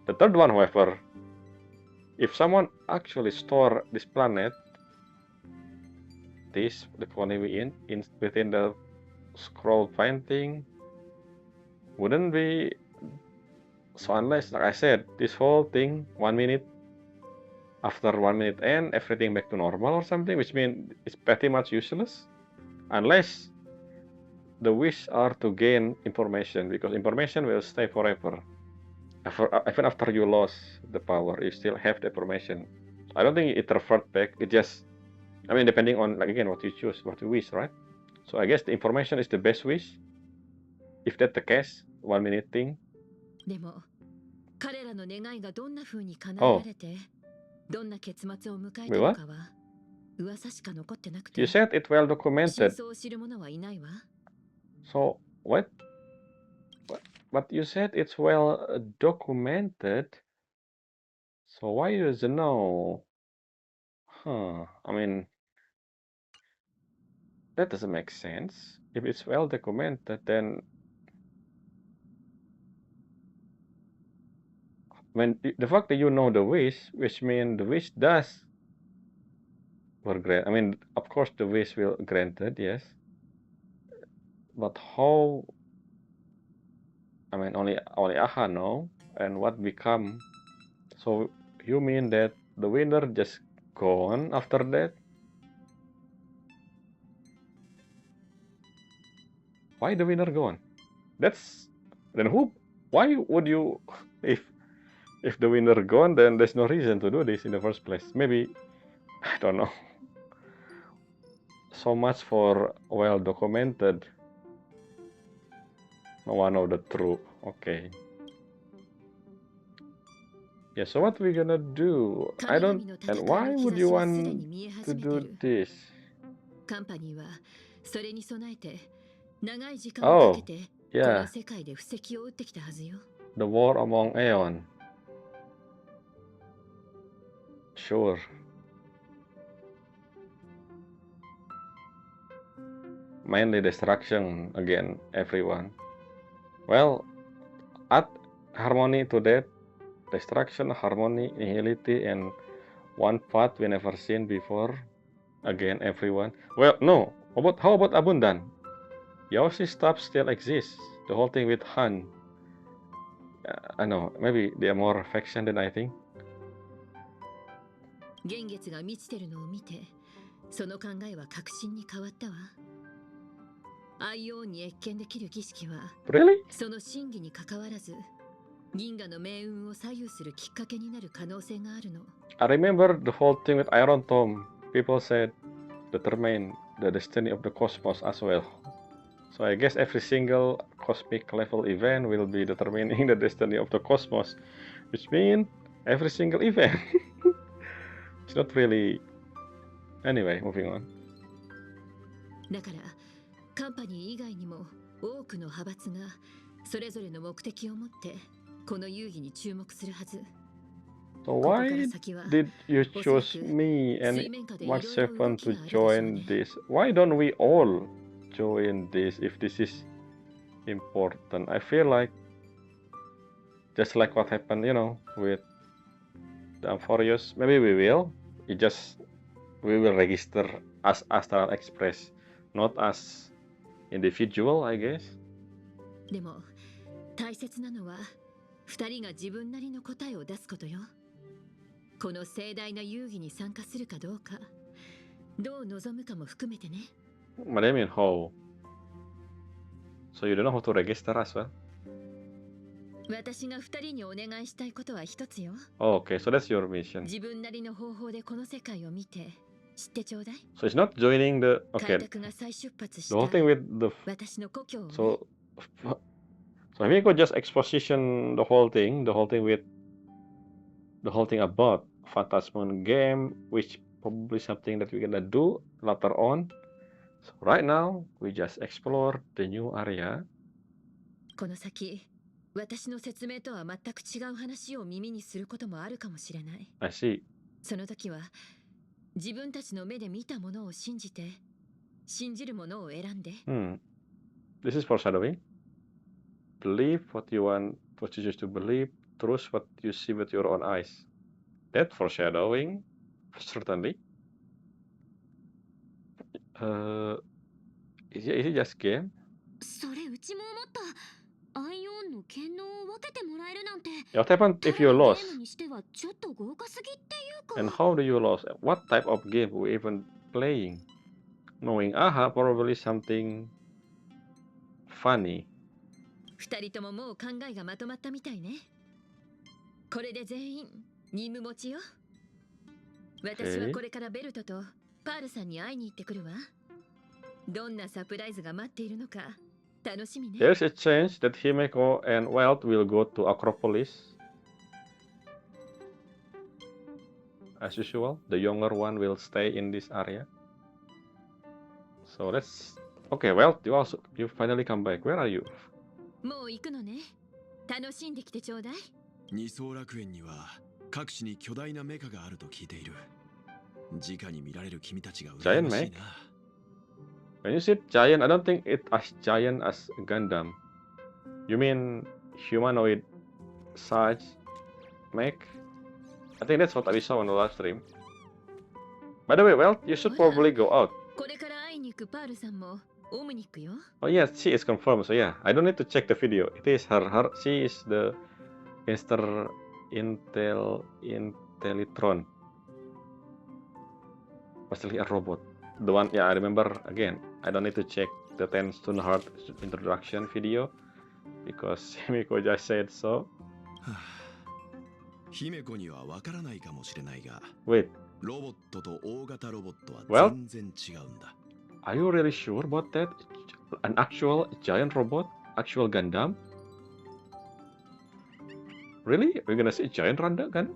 Speaker 1: The third one, however, if someone actually store this planet, the planet we in within the scroll painting, wouldn't be so, unless, like I said, this whole thing 1 minute, after 1 minute end, everything back to normal or something, which means it's pretty much useless, unless the wish are to gain information, because information will stay forever. Even after you lost the power, you still have the information. I don't think it revert back. It just, I mean, depending on, like, again, what you choose, what you wish, right? So I guess the information is the best wish. If that's the case, 1 minute thing.
Speaker 5: でも彼らの願いがどんな風に叶えられてどんな結末を迎え
Speaker 1: Wait,
Speaker 5: たの
Speaker 1: what?
Speaker 5: かは噂しか残ってなく
Speaker 1: You
Speaker 5: て
Speaker 1: said it well
Speaker 5: 真
Speaker 1: documented.
Speaker 5: 相を知る者はいないわ。
Speaker 1: So what? But you said it's well documented. So why does it know? Huh? I mean, that doesn't make sense. If it's well documented, then when the fact that you know the wish, which means the wish does were grant. I mean, of course, the wish will granted, yes. But how? I mean, only Aha know, and what become? So you mean that the winner just gone after that? Why the winner gone? That's then who? Why would you if the winner gone? Then there's no reason to do this in the first place. Maybe I don't know. So much for well documented. No one know the truth. Okay. Yeah. So what we gonna do? I don't. And why would you want to do this?
Speaker 5: カンパニーはそれに備えて長い時間を
Speaker 1: Oh,
Speaker 5: かけてこ
Speaker 1: yeah.
Speaker 5: の世界で布石を打ってきたはずよ。
Speaker 1: The war among Aeon. Sure. Mainly destruction again, everyone. Well, add harmony to that. Destruction, harmony, nihility, and one path we never seen before. Again, everyone. Well, no. How about abundant? Yoshi's stuff still exists. The whole thing with Han. I know. Maybe they are more faction than I think.
Speaker 5: 幻月が満ちてるのを見てその考えは確信に変わったわ。アイオンに謁見できる儀式は
Speaker 1: Really?
Speaker 5: その真偽に関わらず銀河の命運を左右するきっかけになる可能性があるの。
Speaker 1: I remember the whole thing with Iron Tom. People said determine the destiny of the cosmos as well. So I guess every single cosmic level event will be determining the destiny of the cosmos, which means every single event. It's not really. Anyway, moving on.
Speaker 5: だからカンパニー以外にも多くの派閥がそれぞれの目的を持ってこの遊戯に注目するはず。
Speaker 1: So why did you choose me and Merciful to join this? Why don't we all join this if this is important? I feel like just like what happened, with the Amphorius. Maybe we will. We will register as Astral Express, not as individual, I guess.
Speaker 5: でも大切なのは二人が自分なりの答えを出すことよ。この盛大な遊戯に参加するかどうか、どう望むかも含めてね。
Speaker 1: What do you mean how? So you don't know how to register as well?
Speaker 5: 私が二人にお願いしたいことは一つよ。
Speaker 1: Oh, okay, so that's your mission.
Speaker 5: 自分なりの方法でこの世界を見て知ってちょうだい。
Speaker 1: So it's not joining the
Speaker 5: 開
Speaker 1: okay.
Speaker 5: 拓が再出発し
Speaker 1: The
Speaker 5: た
Speaker 1: whole thing with the
Speaker 5: 私の故郷をね。
Speaker 1: so I think we could just exposition the whole thing with the whole thing about Phantasmoon game, which probably something that we're gonna do later on. So right now we just explore the new area.
Speaker 5: この先、私の説明とは全く違う話を耳にすることもあるかもしれない。
Speaker 1: I see.
Speaker 5: その時は自分たちの目で見たものを信じて、信じるものを選んで。
Speaker 1: This is foreshadowing. Believe what you want, what you choose to believe. Trust what you see with your own eyes. That foreshadowing, certainly. Is it just game?
Speaker 6: それうちも思った。アイオンの権能を分けてもらえるなんて
Speaker 1: What happened if you
Speaker 6: ただの
Speaker 1: lost?
Speaker 6: ゲームにしてはちょっと豪華すぎっていうか
Speaker 1: And how do you lose? What type of game we even playing? Knowing Aha, probably something funny.
Speaker 5: 二人とももう考えがまとまったみたいね。これで全員任務持ちよ。私はこれからベルトとパールさんに会いに行ってくるわ。どんなサプライズが待っているのか楽しみね。
Speaker 1: There's a chance that Himeko and Wild will go to Acropolis. as usual. The younger one will stay in this area. So let's. Okay, well, you finally come back. Where are you?
Speaker 5: もう行くのね。楽しんできてちょうだい。
Speaker 4: 二層楽園には各地に巨大なメカがあると聞いている。直に見られる君たちが羨ましいな。
Speaker 1: When you said giant, I don't think it as giant as Gundam. You mean humanoid size mech? I think that's what I saw on the live stream. By the way, well, you should probably go out.
Speaker 5: これから会いに行くパールさんもオムニックよ。
Speaker 1: Oh yes, she is confirmed. So yeah, I don't need to check the video. It is her. She is the Intellitron. Mostly a robot. The one, yeah, I remember again. I don't need to check the 10 Stone Heart introduction video because Himiko just said so.
Speaker 4: 姫子にはわからないかもしれないが、
Speaker 1: Wait,
Speaker 4: ロボットと大型ロボットは
Speaker 1: Well?
Speaker 4: 全然違うんだ。
Speaker 1: are you really sure about that? An actual giant robot? Actual Gundam? Really? We're gonna see a giant gun?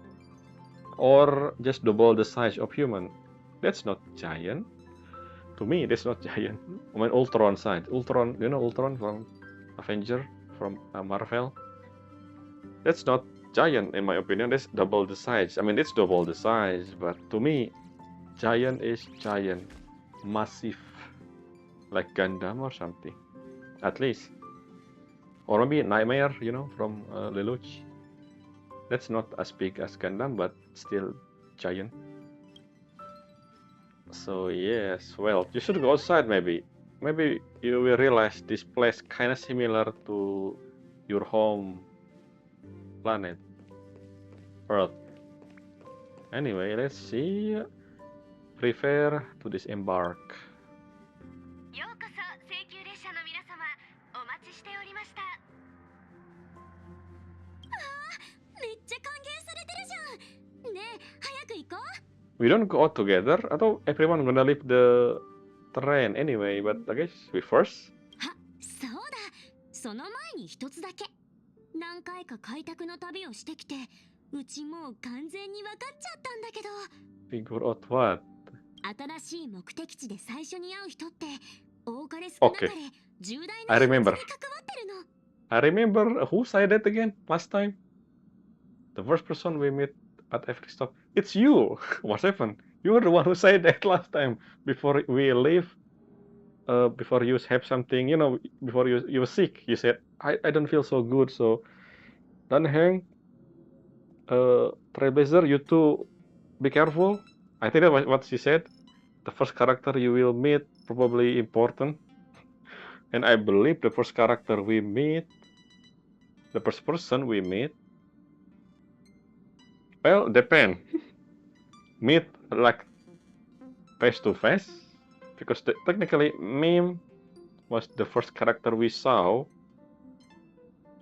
Speaker 1: Or just double the size of human? That's not giant. To me, that's not giant. I mean, Ultron size. Ultron, you know Ultron from Avenger, from Marvel? That's not giant in my opinion. That's double the size. I mean, it's double the size, but to me, giant is giant. Massive. Like Gundam or something. At least. Or maybe Nightmare, you know, from Lelouch. That's not as big as Gundam, but still giant. So yes, well, you should go outside maybe. Maybe you will realize this place kinda similar to your home planet, Earth. Anyway, let's see. Prepare to disembark.
Speaker 6: ようこそ請求列車の皆様、お待ちしておりました。めっちゃ歓迎されてるじゃん。ねえ、早く行こう。
Speaker 1: We don't go out together. Atau everyone gonna leave the train anyway, but I guess we first.
Speaker 6: あ、そうだ。その前に一つだけ。何回か開拓の旅をしてきて、うちもう完全に分かっちゃったんだけど。
Speaker 1: Figure out what?
Speaker 6: 新しい目的地で最初に会う人って多かれ少なかれ
Speaker 1: Okay.
Speaker 6: 重大
Speaker 1: I
Speaker 6: な
Speaker 1: remember.
Speaker 6: に関わってるの。
Speaker 1: I remember who said that again last time. The first person we meet at every stop. It's you. What's happened? You were the one who said that last time before we leave. Before you have something, you know, before you were sick. You said I don't feel so good, so don't hang. Trailblazer, you two be careful. I think that was what she said. The first character you will meet probably important. And I believe the first character we meet, the first person we meet, well, depend. Meet like face to face, because technically Meme was the first character we saw.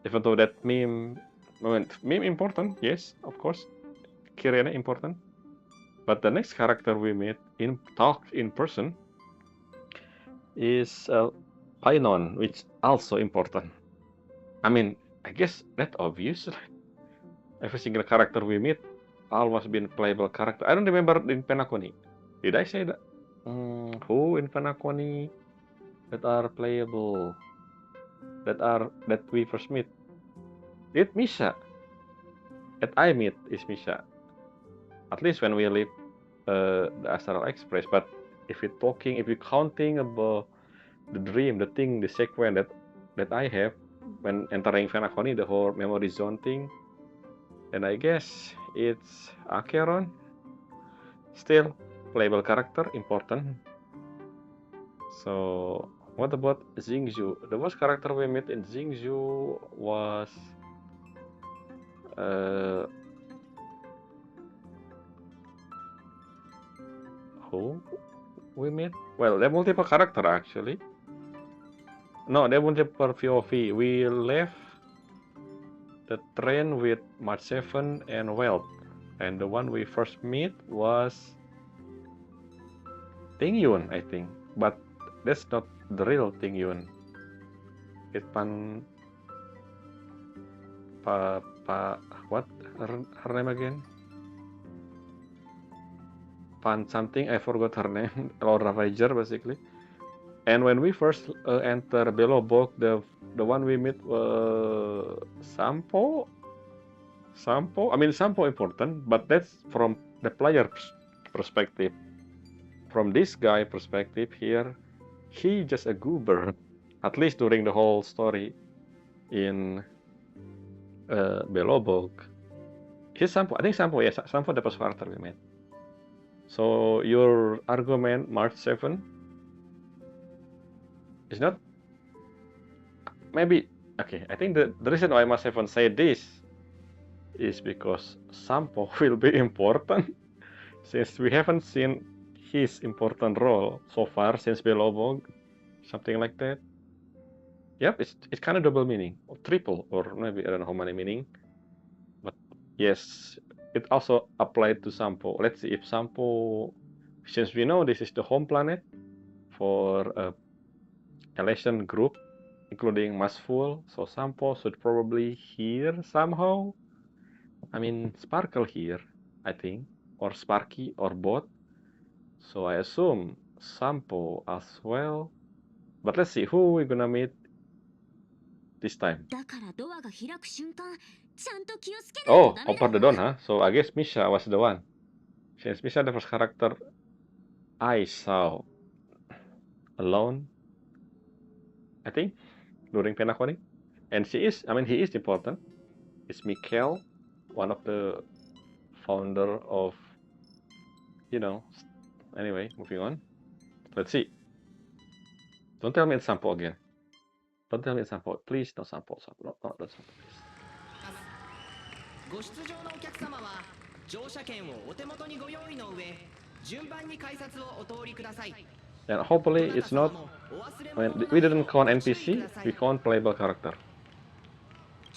Speaker 1: Even though that Meme important, yes, of course. Kirene important. But the next character we meet talk in person is Painon, which also important. I mean, I guess that's obvious. Every single character we meet almost been playable character. I don't remember in Penacony. Did I say that? Who in Penacony that are playable? That we first meet? It's Misha. That I meet is Misha. At least when we leave the Astral Express. But if we're counting about the dream, the thing, the sequence that I have when entering Penacony, the whole memory zone thing, then I guess it's Acheron. Still playable character, important. So what about Xingzhu? The first character we met in Xingzhu was who we met? Well, there are multiple character actually. No, there are multiple POV. We left the train with March 7 and Welt, and the one we first meet was Ting Yun, I think, but that's not the real Ting Yun. It's what her name again? Pan something, I forgot her name, Laura Viger basically. And when we first enter Below Book, the one we meet Sampo. I mean Sampo important, but that's from the player's perspective. From this guy perspective here, he just a goober, at least during the whole story in Below Book. He's Sampo. I think Sampo, yes, Sampo the first character we met. So your argument, March 7, is not maybe okay. I think the reason why March 7 say this is because Sampo will be important since we haven't seen his important role so far since Belobog, something like that. Yep, it's kind of double meaning, or triple, or maybe I don't know how many meaning. But yes, it also applied to Sampo. Let's see if Sampo, since we know this is the home planet for a Elation group, including Merciful, so Sampo should probably here somehow. I mean, Sparkle here, I think, or Sparky, or both. So I assume Sampo as well. But let's see who we're gonna meet this time.
Speaker 6: だからドアが開く瞬間、ちゃんと気をつけないと
Speaker 1: Oh,
Speaker 6: ダメ
Speaker 1: open
Speaker 6: だ
Speaker 1: the
Speaker 6: わ。
Speaker 1: door, huh? So I guess Misha was the one. Since Misha the first character I saw alone, I think, during Penacony. And she is, I mean, he is important. It's Mikhail, one of the founder of, you know. Anyway, moving on. Let's see. Don't tell me it's Sampo again. Don't tell me it's Sampo. Please, no Sampo. No, don't Sampo, please.
Speaker 7: ご出場のお客様は乗車券をお手元にご用意の上、順番に改札をお通りください。
Speaker 1: And hopefully it's not, I mean, we didn't count NPC, we count playable character.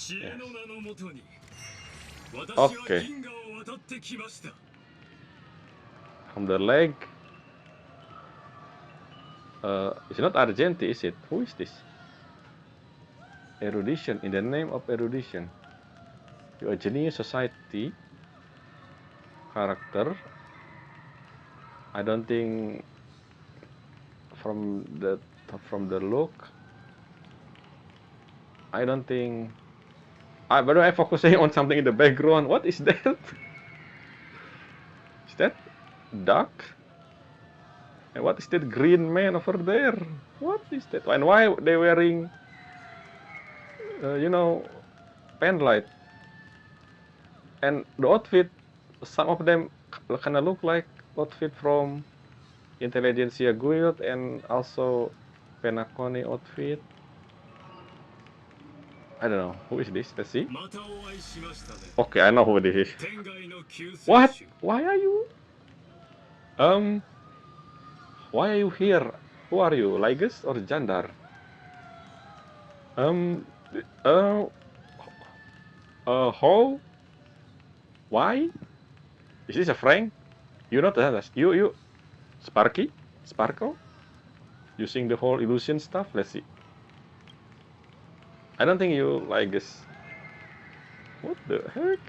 Speaker 1: Yes. Okay. From the leg. It's not Argenti, is it? Who is this? Erudition, in the name of erudition. You're a genius society character. I don't think from the look, I don't think. But I'm focusing on something in the background. What is that? Is that duck? And what is that green man over there? What is that? And why they wearing, you know, pen light? And the outfit, some of them kind of look like outfit from Intelligentsia Guild and also Penacony outfit. I don't know. Who is this? Let's see. Okay, I know who this is. What? Why are you? Why are you here? Who are you? Lygus or Jandar? How? Why? Is this a Frank? You not that? You Sparky? Sparkle? Using the whole illusion stuff? Let's see. I don't think you like this. What the heck?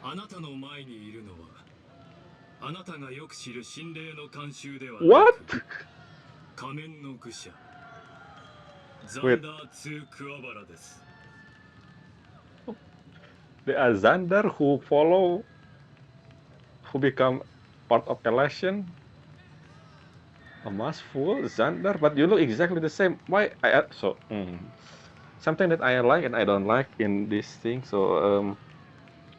Speaker 8: あなたの前にいるのはあなたがよく知る心霊の慣習ではなく
Speaker 1: What?
Speaker 8: 仮面の愚者ザ
Speaker 1: Wait.
Speaker 8: ンダー2クワバラです
Speaker 1: There are Xander who follow, who become part of Elation. A Merciful, Xander, but you look exactly the same. Why? Something that I like and I don't like in this thing. So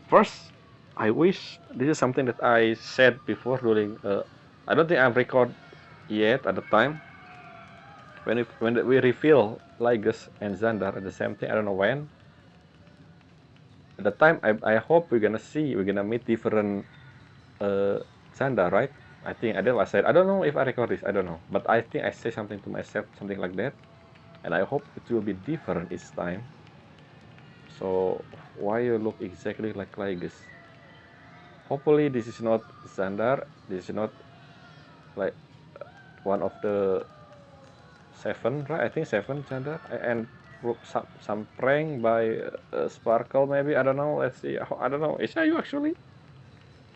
Speaker 1: first, I wish this is something that I said before during. I don't think I'm record yet at the time. When we reveal Lygus and Xander at the same thing. I don't know when. At the time, I hope we're gonna meet different Xander, right? I think I said, I don't know if I record this, I don't know. But I think I say something to myself, something like that. And I hope it will be different each time. So, why you look exactly like Lygus? Hopefully this is not Xander, this is not like one of the 7, right? I think 7 Xander. And some prank by Sparkle maybe, I don't know, let's see. I don't know, is that you actually?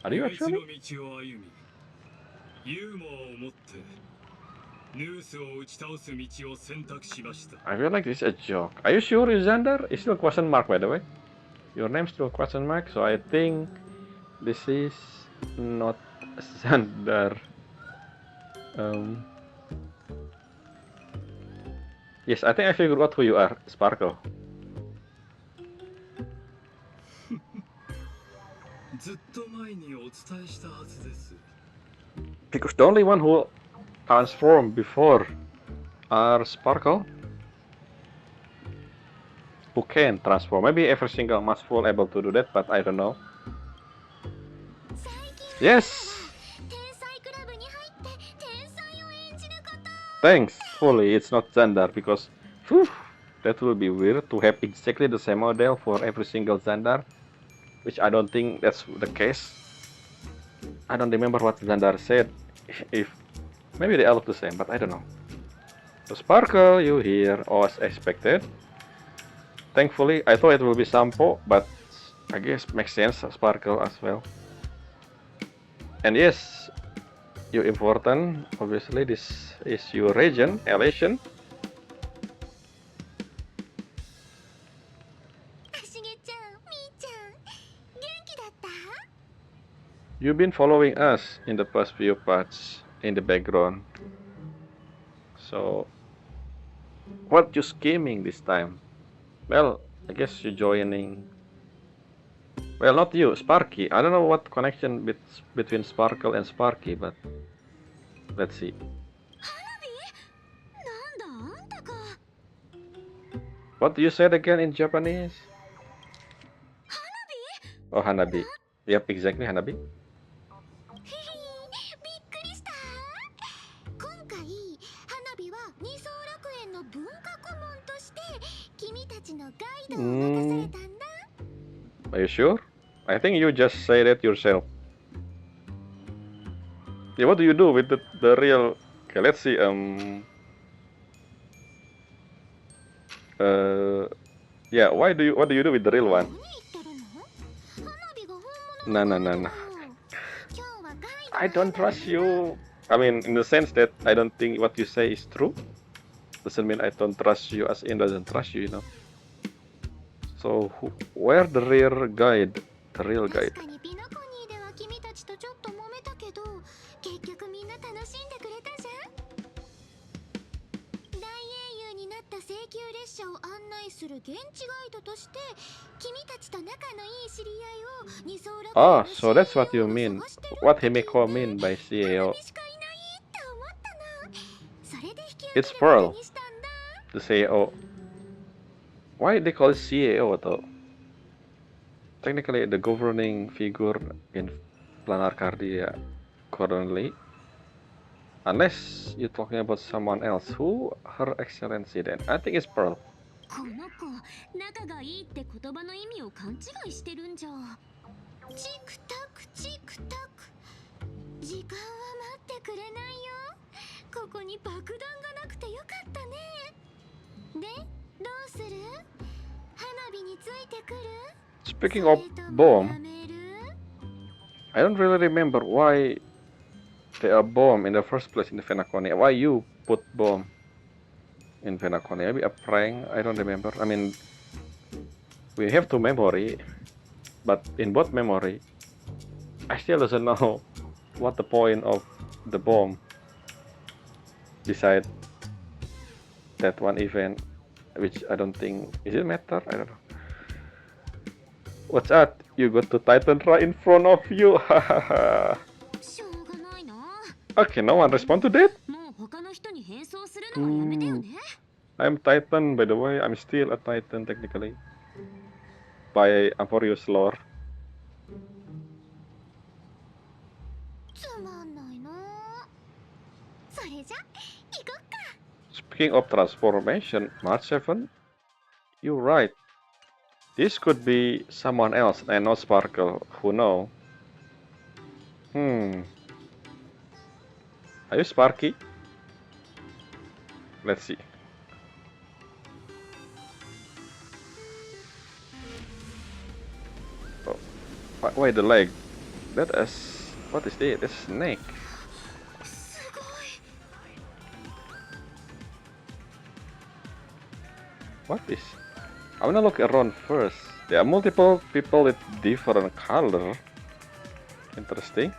Speaker 1: Are you
Speaker 8: 唯一
Speaker 1: actually?
Speaker 8: の道を歩みユーモアを持ってヌースを打ち倒す道を選択しました。
Speaker 1: I feel like this is a joke. Are you sure it's Xander? It's still a question mark, by the way. Your name's still a question mark, so I think this is not Xander. Yes, I think I figured out who you are, Sparkle.
Speaker 8: ずっと前にお伝えしたはずです。
Speaker 1: Because the only one who transformed before are Sparkle, who can transform. Maybe every single Merciful able to do that, but I don't know. Yes! Thanks, fully, it's not Xander, because whew, that will be weird to have exactly the same model for every single Xander, which I don't think that's the case. I don't remember what Xander said, if maybe they all look the same, but I don't know. So Sparkle, you here, as expected. Thankfully, I thought it will be Sampo, but I guess makes sense, Sparkle as well. And yes, you important, obviously this is your region, elation. You've been following us in the past few parts in the background. So, what you scheming this time? Well, I guess you're joining. Well, not you, Sparky. I don't know what connection between Sparkle and Sparky, but let's see. What do you say again in Japanese? Oh, Hanabi. Yep, exactly, Hanabi. Are you sure? I think you just say that yourself. Yeah, what do you do with the real? Okay, let's see. Yeah. What do you do with the real one? No. I don't trust you. I mean, in the sense that I don't think what you say is true. Doesn't mean I don't trust you, as in doesn't trust you, you know. So, where the real guide? The real guide. Ah, so that's what you mean. What Himeko mean by CAO? It's Pearl, the CAO. Why they call it CAO though? Technically, the governing figure in Planar Arcadia currently. Unless you're talking about someone else. Who Her Excellency then? I think it's Pearl.
Speaker 6: この子、仲がいいって言葉の意味を勘違いしてるんじゃ。チクタクチクタク。時間は待ってくれないよ。ここに爆弾がなくてよかったね。で、どうする？花火についてくる？
Speaker 1: Speaking of bomb, I don't really remember why there are bomb in the first place in the Phantasmoon. Why you put bomb in Phantasmoon? Maybe a prank, I don't remember. I mean, we have two memory, but in both memory, I still doesn't know what the point of the bomb beside that one event, which I don't think, is it matter? I don't know. What's that? You got to Titan right in front of you. Okay, no one respond to that? I'm Titan, by the way. I'm still a Titan, technically. By Amphorius lore. Speaking of transformation, March 7? You're right. This could be someone else and not Sparkle. Who know? Are you Sparky? Let's see. Oh, why the leg? That is... What is that? That's snake. What is? I wanna look around first. There are multiple people with different color. Interesting.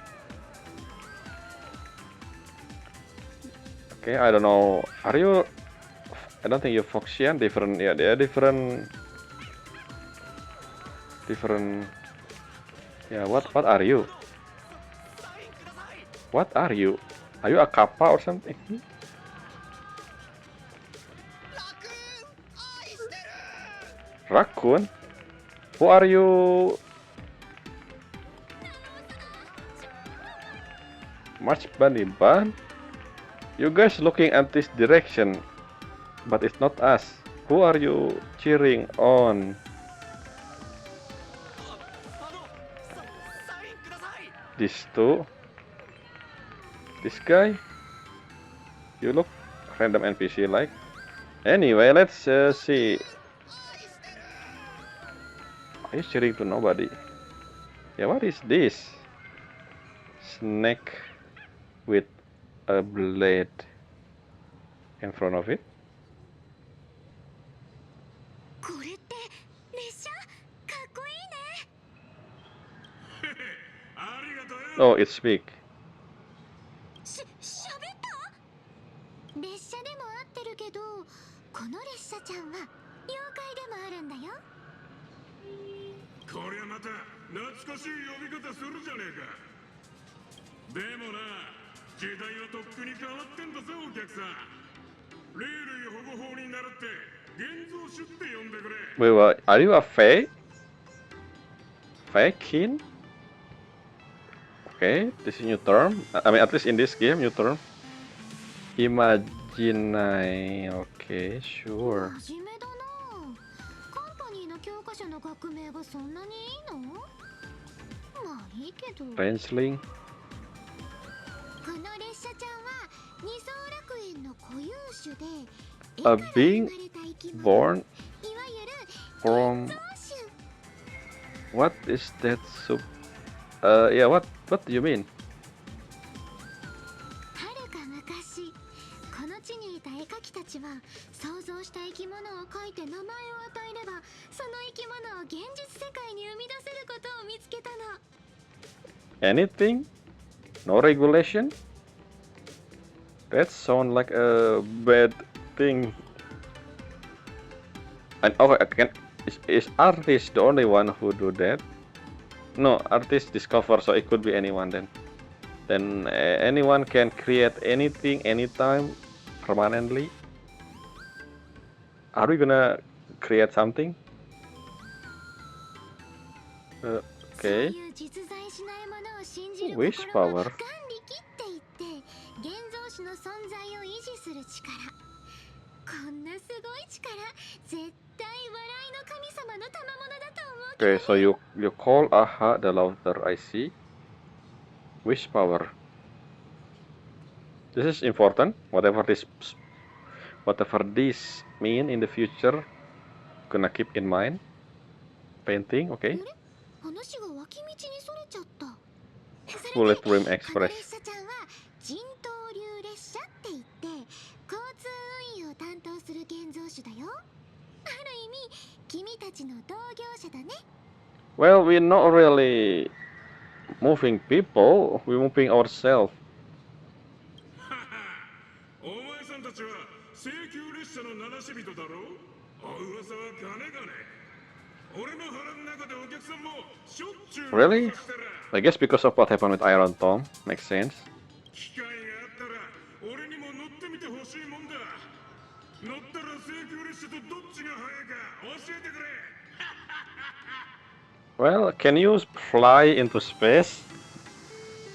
Speaker 1: Okay, I don't know. Are you? I don't think you're Foxian. Different. Yeah, they are different. Different. Yeah. What are you? What are you? Are you a kappa or something? Raccoon? Who are you? March Bunny Bun? You guys looking at this direction, but it's not us. Who are you cheering on? These two? This guy? You look random NPC like. Anyway, let's see. Are you cheering to nobody? Yeah, what is this? Snake with a blade in front of it.
Speaker 6: これって列車かっこいいね。
Speaker 8: ありがとうよ。
Speaker 1: Oh, it's big.
Speaker 6: 喋った列車でも合ってるけど、この列車ちゃんは妖怪でもあるんだよ。
Speaker 8: こりゃまた懐かしい呼び方するじゃねえか。でもな、時代はとっくに変わってんだぞお客さん。霊類保護法に倣って現像種って呼んでくれ。
Speaker 1: Wait, are you a Fae? Fae kin? Okay, this is new term. I mean, at least in this game, new term. Imagenated. Okay, sure.
Speaker 6: 真面目だな。カンパニーの教科書の学名がそんなにいいの？まあいいけど。
Speaker 1: Rangeling.
Speaker 6: この列車ちゃんは二層楽園の固有種で、
Speaker 1: A being born
Speaker 6: いわゆる
Speaker 1: from
Speaker 6: 造種。
Speaker 1: what is that sub? Yeah, what do you mean?
Speaker 6: はるか昔、この地にいた絵描きたちは想像した生き物を描いて名前を与えれば、その生き物を現実世界に生み出せることを見つけたの。
Speaker 1: Anything? No regulation? That sounds like a bad thing. And okay, is artist the only one who do that? No, artist discover, so it could be anyone then. Then anyone can create anything, anytime, permanently. Are we gonna create something? Okay.
Speaker 6: そういう実在しないものを信じる
Speaker 1: Wish
Speaker 6: 心は
Speaker 1: power.
Speaker 6: 眼力って言って、現像種の存在を維持する力。こんなすごい力、絶対笑いの神様の賜物だと思うけど
Speaker 1: Okay, so you call aha the louder, I see. Wish power. This is important. Whatever this mean in the future, gonna keep in mind. Painting, okay.
Speaker 6: 話が脇道にそれちゃった。
Speaker 1: Bullet Rim
Speaker 6: この
Speaker 1: Express.
Speaker 6: 列車ちゃんは人頭流列車って言って交通運輸を担当する現像種だよ。ある意味君たちの同業者だね。
Speaker 1: Well, we're not really moving people, we're moving ourselves.
Speaker 8: お前さんたちは請求列車の名なし人だろう。噂は金がね。俺の腹の中でお客さんもしょっちゅう
Speaker 1: Really? I guess because of what happened with Iron Tom. Makes sense.
Speaker 8: 機会があったら俺にも乗ってみてほしいもんだ。乗ったら請求列車とどっちが速いか教えてくれ。
Speaker 1: Well, can you fly into space?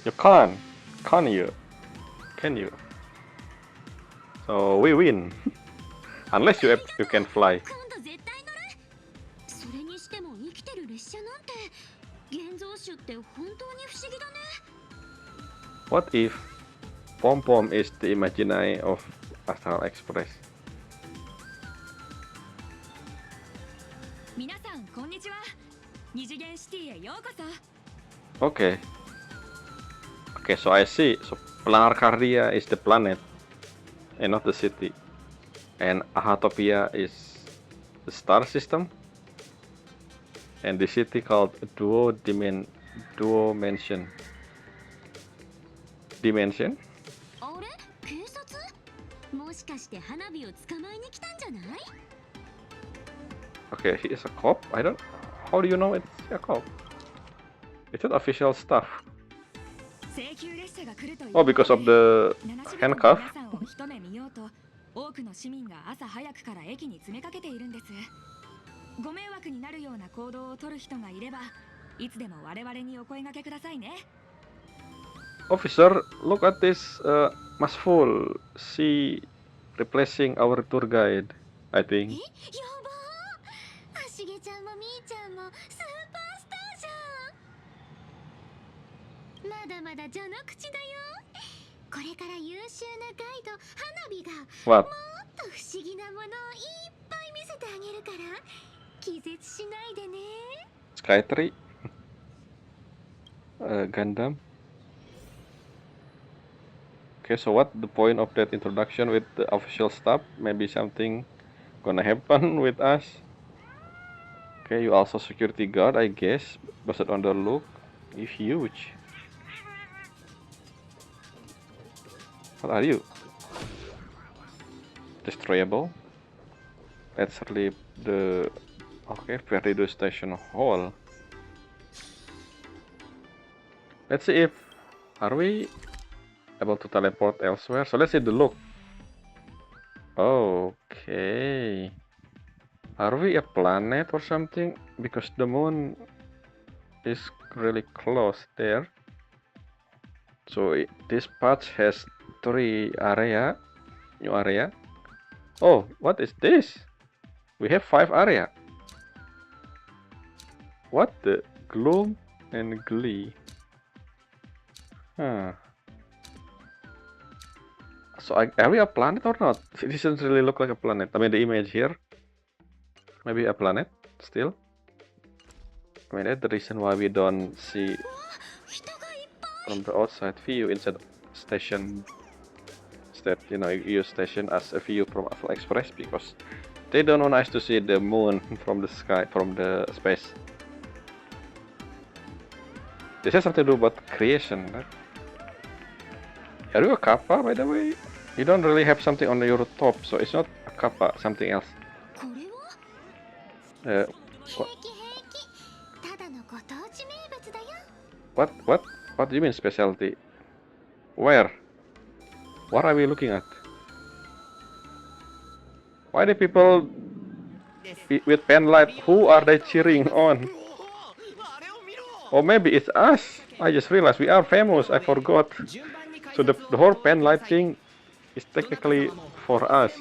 Speaker 1: You can't. Can you? Can you? So we win. Unless you can fly.
Speaker 6: 今度絶対乗る。それにしても生きてる列車なんて現像種って本当に不思議だね。
Speaker 1: What if Pom Pom is the Imaginary of Astral Express?
Speaker 5: 皆さんこんにちは。二次元シティへようこそ。
Speaker 1: Okay. Okay, so I see. So Planet Arcadia is the planet and not the city. And Ahatopia is the star system, and the city called Duo Mansion. Dimension?
Speaker 6: あれ警察もしかして花火を捕まえに来たんじゃない
Speaker 1: Okay, he is a cop. I don't. How do you know it's a cop? It's not official stuff.
Speaker 9: 請求列車が来るという
Speaker 1: Oh, because of the
Speaker 9: 皆
Speaker 1: handcuff.
Speaker 9: さんを一目見ようと多くの市民が朝早くから駅に詰めかけているんです。ご迷惑になるような行動を取る人がいればいつでも我々にお声掛けくださいね。
Speaker 1: Officer, look at this Merciful. She replacing our tour guide, I
Speaker 6: え
Speaker 1: think.
Speaker 6: やばーしげちゃんもみーちゃんもスーパースターじゃんまだまだ序の口だよこれから優秀なガイド花火が
Speaker 1: What?
Speaker 6: もっと不思議なものをいっぱい見せてあげるから気絶しないでね
Speaker 1: Skytree? Gundam? Okay, so what the point of that introduction with the official stuff? Maybe something gonna happen with us. Okay, you also security guard, I guess. Based on the look, you huge. What are you? Destroyable. Let's leave the okay Perdido Station Hall. Let's see if are we able to teleport elsewhere. So let's see the look. Okay. Are we a planet or something? Because the moon is really close there. So this patch has 3 area, new area. Oh, what is this? We have 5 area. What the gloom and glee? Huh. So are we a planet or not? It doesn't really look like a planet. I mean the image here. Maybe a planet still. I mean that's the reason why we don't see from the outside view instead of station. Instead, you know, you use station as a view from Express because they don't want us to see the moon from the sky, from the space. This has something to do about creation, right? Are you a kappa, by the way? You don't really have something on your top, so it's not a kappa, something else.
Speaker 6: これは
Speaker 1: What?
Speaker 6: 平気平気ただのご当地名物だよ
Speaker 1: What do you mean specialty? Where? What are we looking at? Why do people with pen light? Who are they cheering on? Or maybe it's us. I just realized we are famous. I forgot. So the whole pen light thing is technically for us.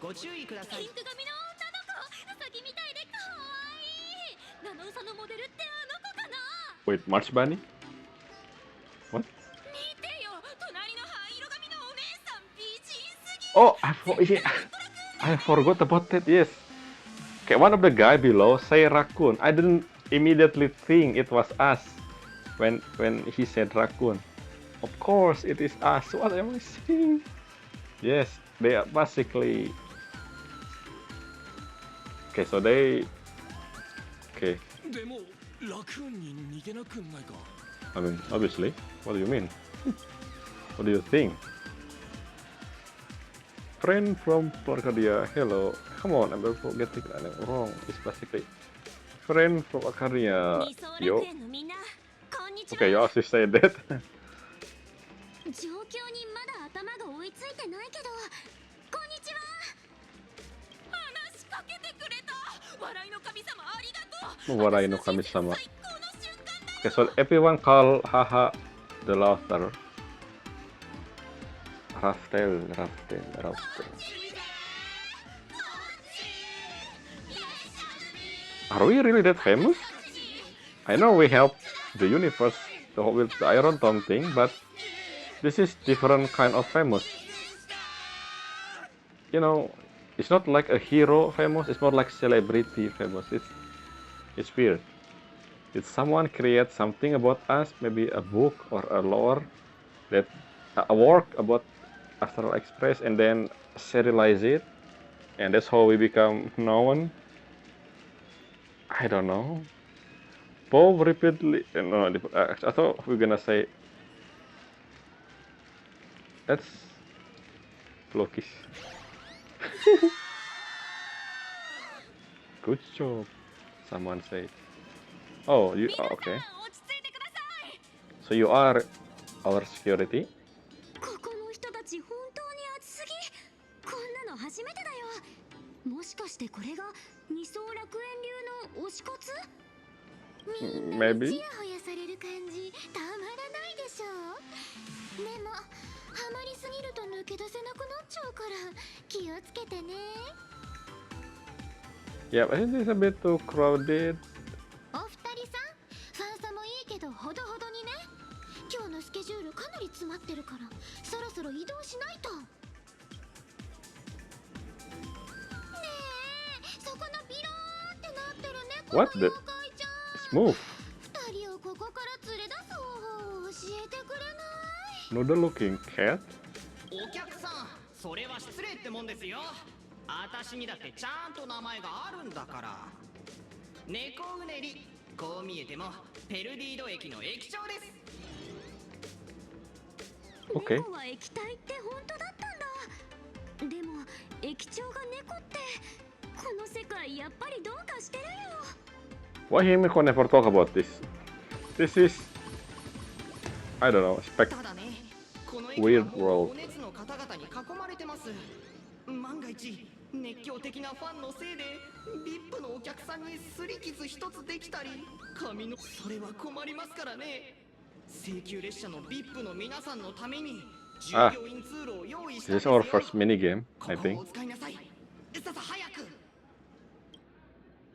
Speaker 7: ご注意ください。
Speaker 6: ピンク髪の女の子ウサギみたいでかわいいナノウサのモデルってあの子かな
Speaker 1: Wait, March Bunny? What?
Speaker 6: 見てよ隣の灰色髪のお姉さん美人すぎ
Speaker 1: Oh, I forgot about that. Yes. Okay, one of the guy below say raccoon. I didn't immediately think it was us when he said raccoon. Of course, it is us. What am I saying? Yes, they are basically. Okay, so they. Okay.
Speaker 4: でも楽に逃げなくないか
Speaker 1: I mean, obviously. What do you mean? What do you think? Friend from Arcadia. Hello. Come on, I'm getting that wrong. It's basically friend from Arcadia.
Speaker 6: 理想
Speaker 1: Yo.
Speaker 6: 楽園のみんなこんにちは
Speaker 1: Okay, you also say that.
Speaker 6: 状況にまだ頭が追いついてないけどこんにちは話しかけてくれた笑いの神様ありがとう
Speaker 1: Warai no kami-sama.
Speaker 6: 最高の瞬間だよ
Speaker 1: Okay, so everyone call haha the laughter. Raftel. Are we really that famous? I know we help the universe with the Iron Tom thing, but this is different kind of famous. You know, it's not like a hero famous, it's more like celebrity famous. It's weird. Did someone create something about us, maybe a book or a lore, that a work about Astral Express, and then serialize it and that's how we become known. I don't know. Paul repeatedly. No, I thought we were gonna say that's Loki's. Good job. Someone said. Oh, you. Oh, okay. So you are our security.
Speaker 6: ここの人たち本当に熱すぎ。こんなの初めてだよ。もしかしてこれが二層楽園流の推し活？みんなにちやほやされる感じたまらないでしょ。でもハマりすぎると抜け出せなくなっちゃうから気をつけてね。
Speaker 1: Yeah, I think it's a bit too crowded.
Speaker 6: お二人さん、ファンサもいいけどほどほどにね。今日のスケジュールかなり詰まってるからそろそろ移動しないと。ねえ、そこのビローってなってる猫の妖怪ちゃん。
Speaker 1: Smooth.
Speaker 6: 二人をここから連れ出す方法を教えてくれない？
Speaker 1: Noodle-looking cat.
Speaker 7: お客さん、それは失礼ってもんですよ。あたしにだってちゃんと名前があるんだから。猫うねり、こう見えてもペルディード駅の駅長です。
Speaker 1: Okay.
Speaker 6: 猫は液体って本当だったんだ。でも液長が猫ってこの世界やっぱりどうかしてるよ。
Speaker 1: Why Himiko never talk about this? This is, I don't know, weird world.
Speaker 7: お熱の方々に囲まれてます。万が一熱狂的なファンのせいで VIP のお客さんに擦り傷一つできたり、髪のそれは困りますからね。請求列車の VIP の皆さんのために従業員通路を用意したん
Speaker 1: This
Speaker 7: です
Speaker 1: is
Speaker 7: よ。
Speaker 1: our first minigame, I
Speaker 7: ここを
Speaker 1: think.
Speaker 7: お使いなさい。ささ早く。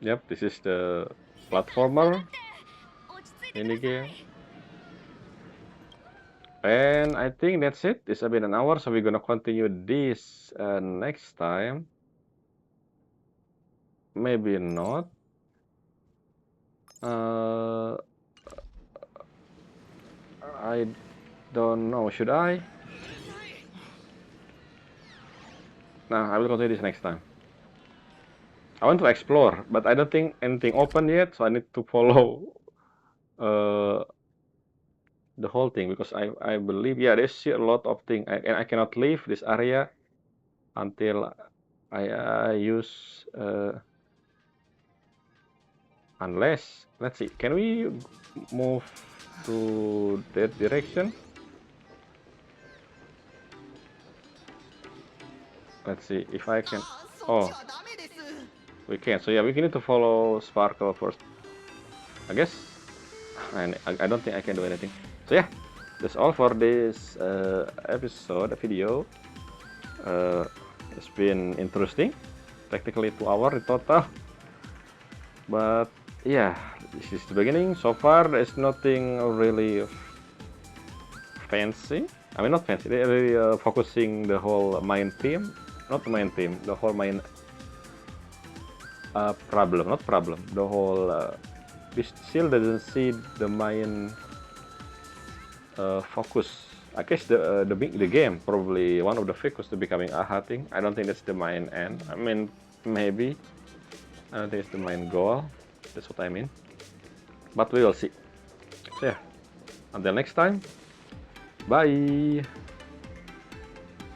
Speaker 1: Yep, this is the platformer minigame. And I think that's it. It's been an hour, so we're gonna continue this next time. Maybe not. I don't know. Should I? Nah, I will continue this next time. I want to explore, but I don't think anything open yet, so I need to follow the whole thing because I believe, yeah, there's a lot of things, and I cannot leave this area until I use unless, let's see, can we move to that direction? Let's see if I can. Oh, we can. So yeah, we need to follow Sparkle first, I guess. And I don't think I can do anything. So yeah, that's all for this episode, video. It's been interesting. Technically 2 hours in total, but yeah, this is the beginning. So far, there's nothing really fancy. I mean, not fancy. They're really focusing the whole main theme, not the main theme, the whole main problem, not problem. The whole we still doesn't see the main focus. I guess the game probably one of the focus to becoming AHA thing. I don't think that's the main end. I mean, maybe. I don't think it's the main goal. That's what I mean. But we will see. So yeah, until next time. Bye.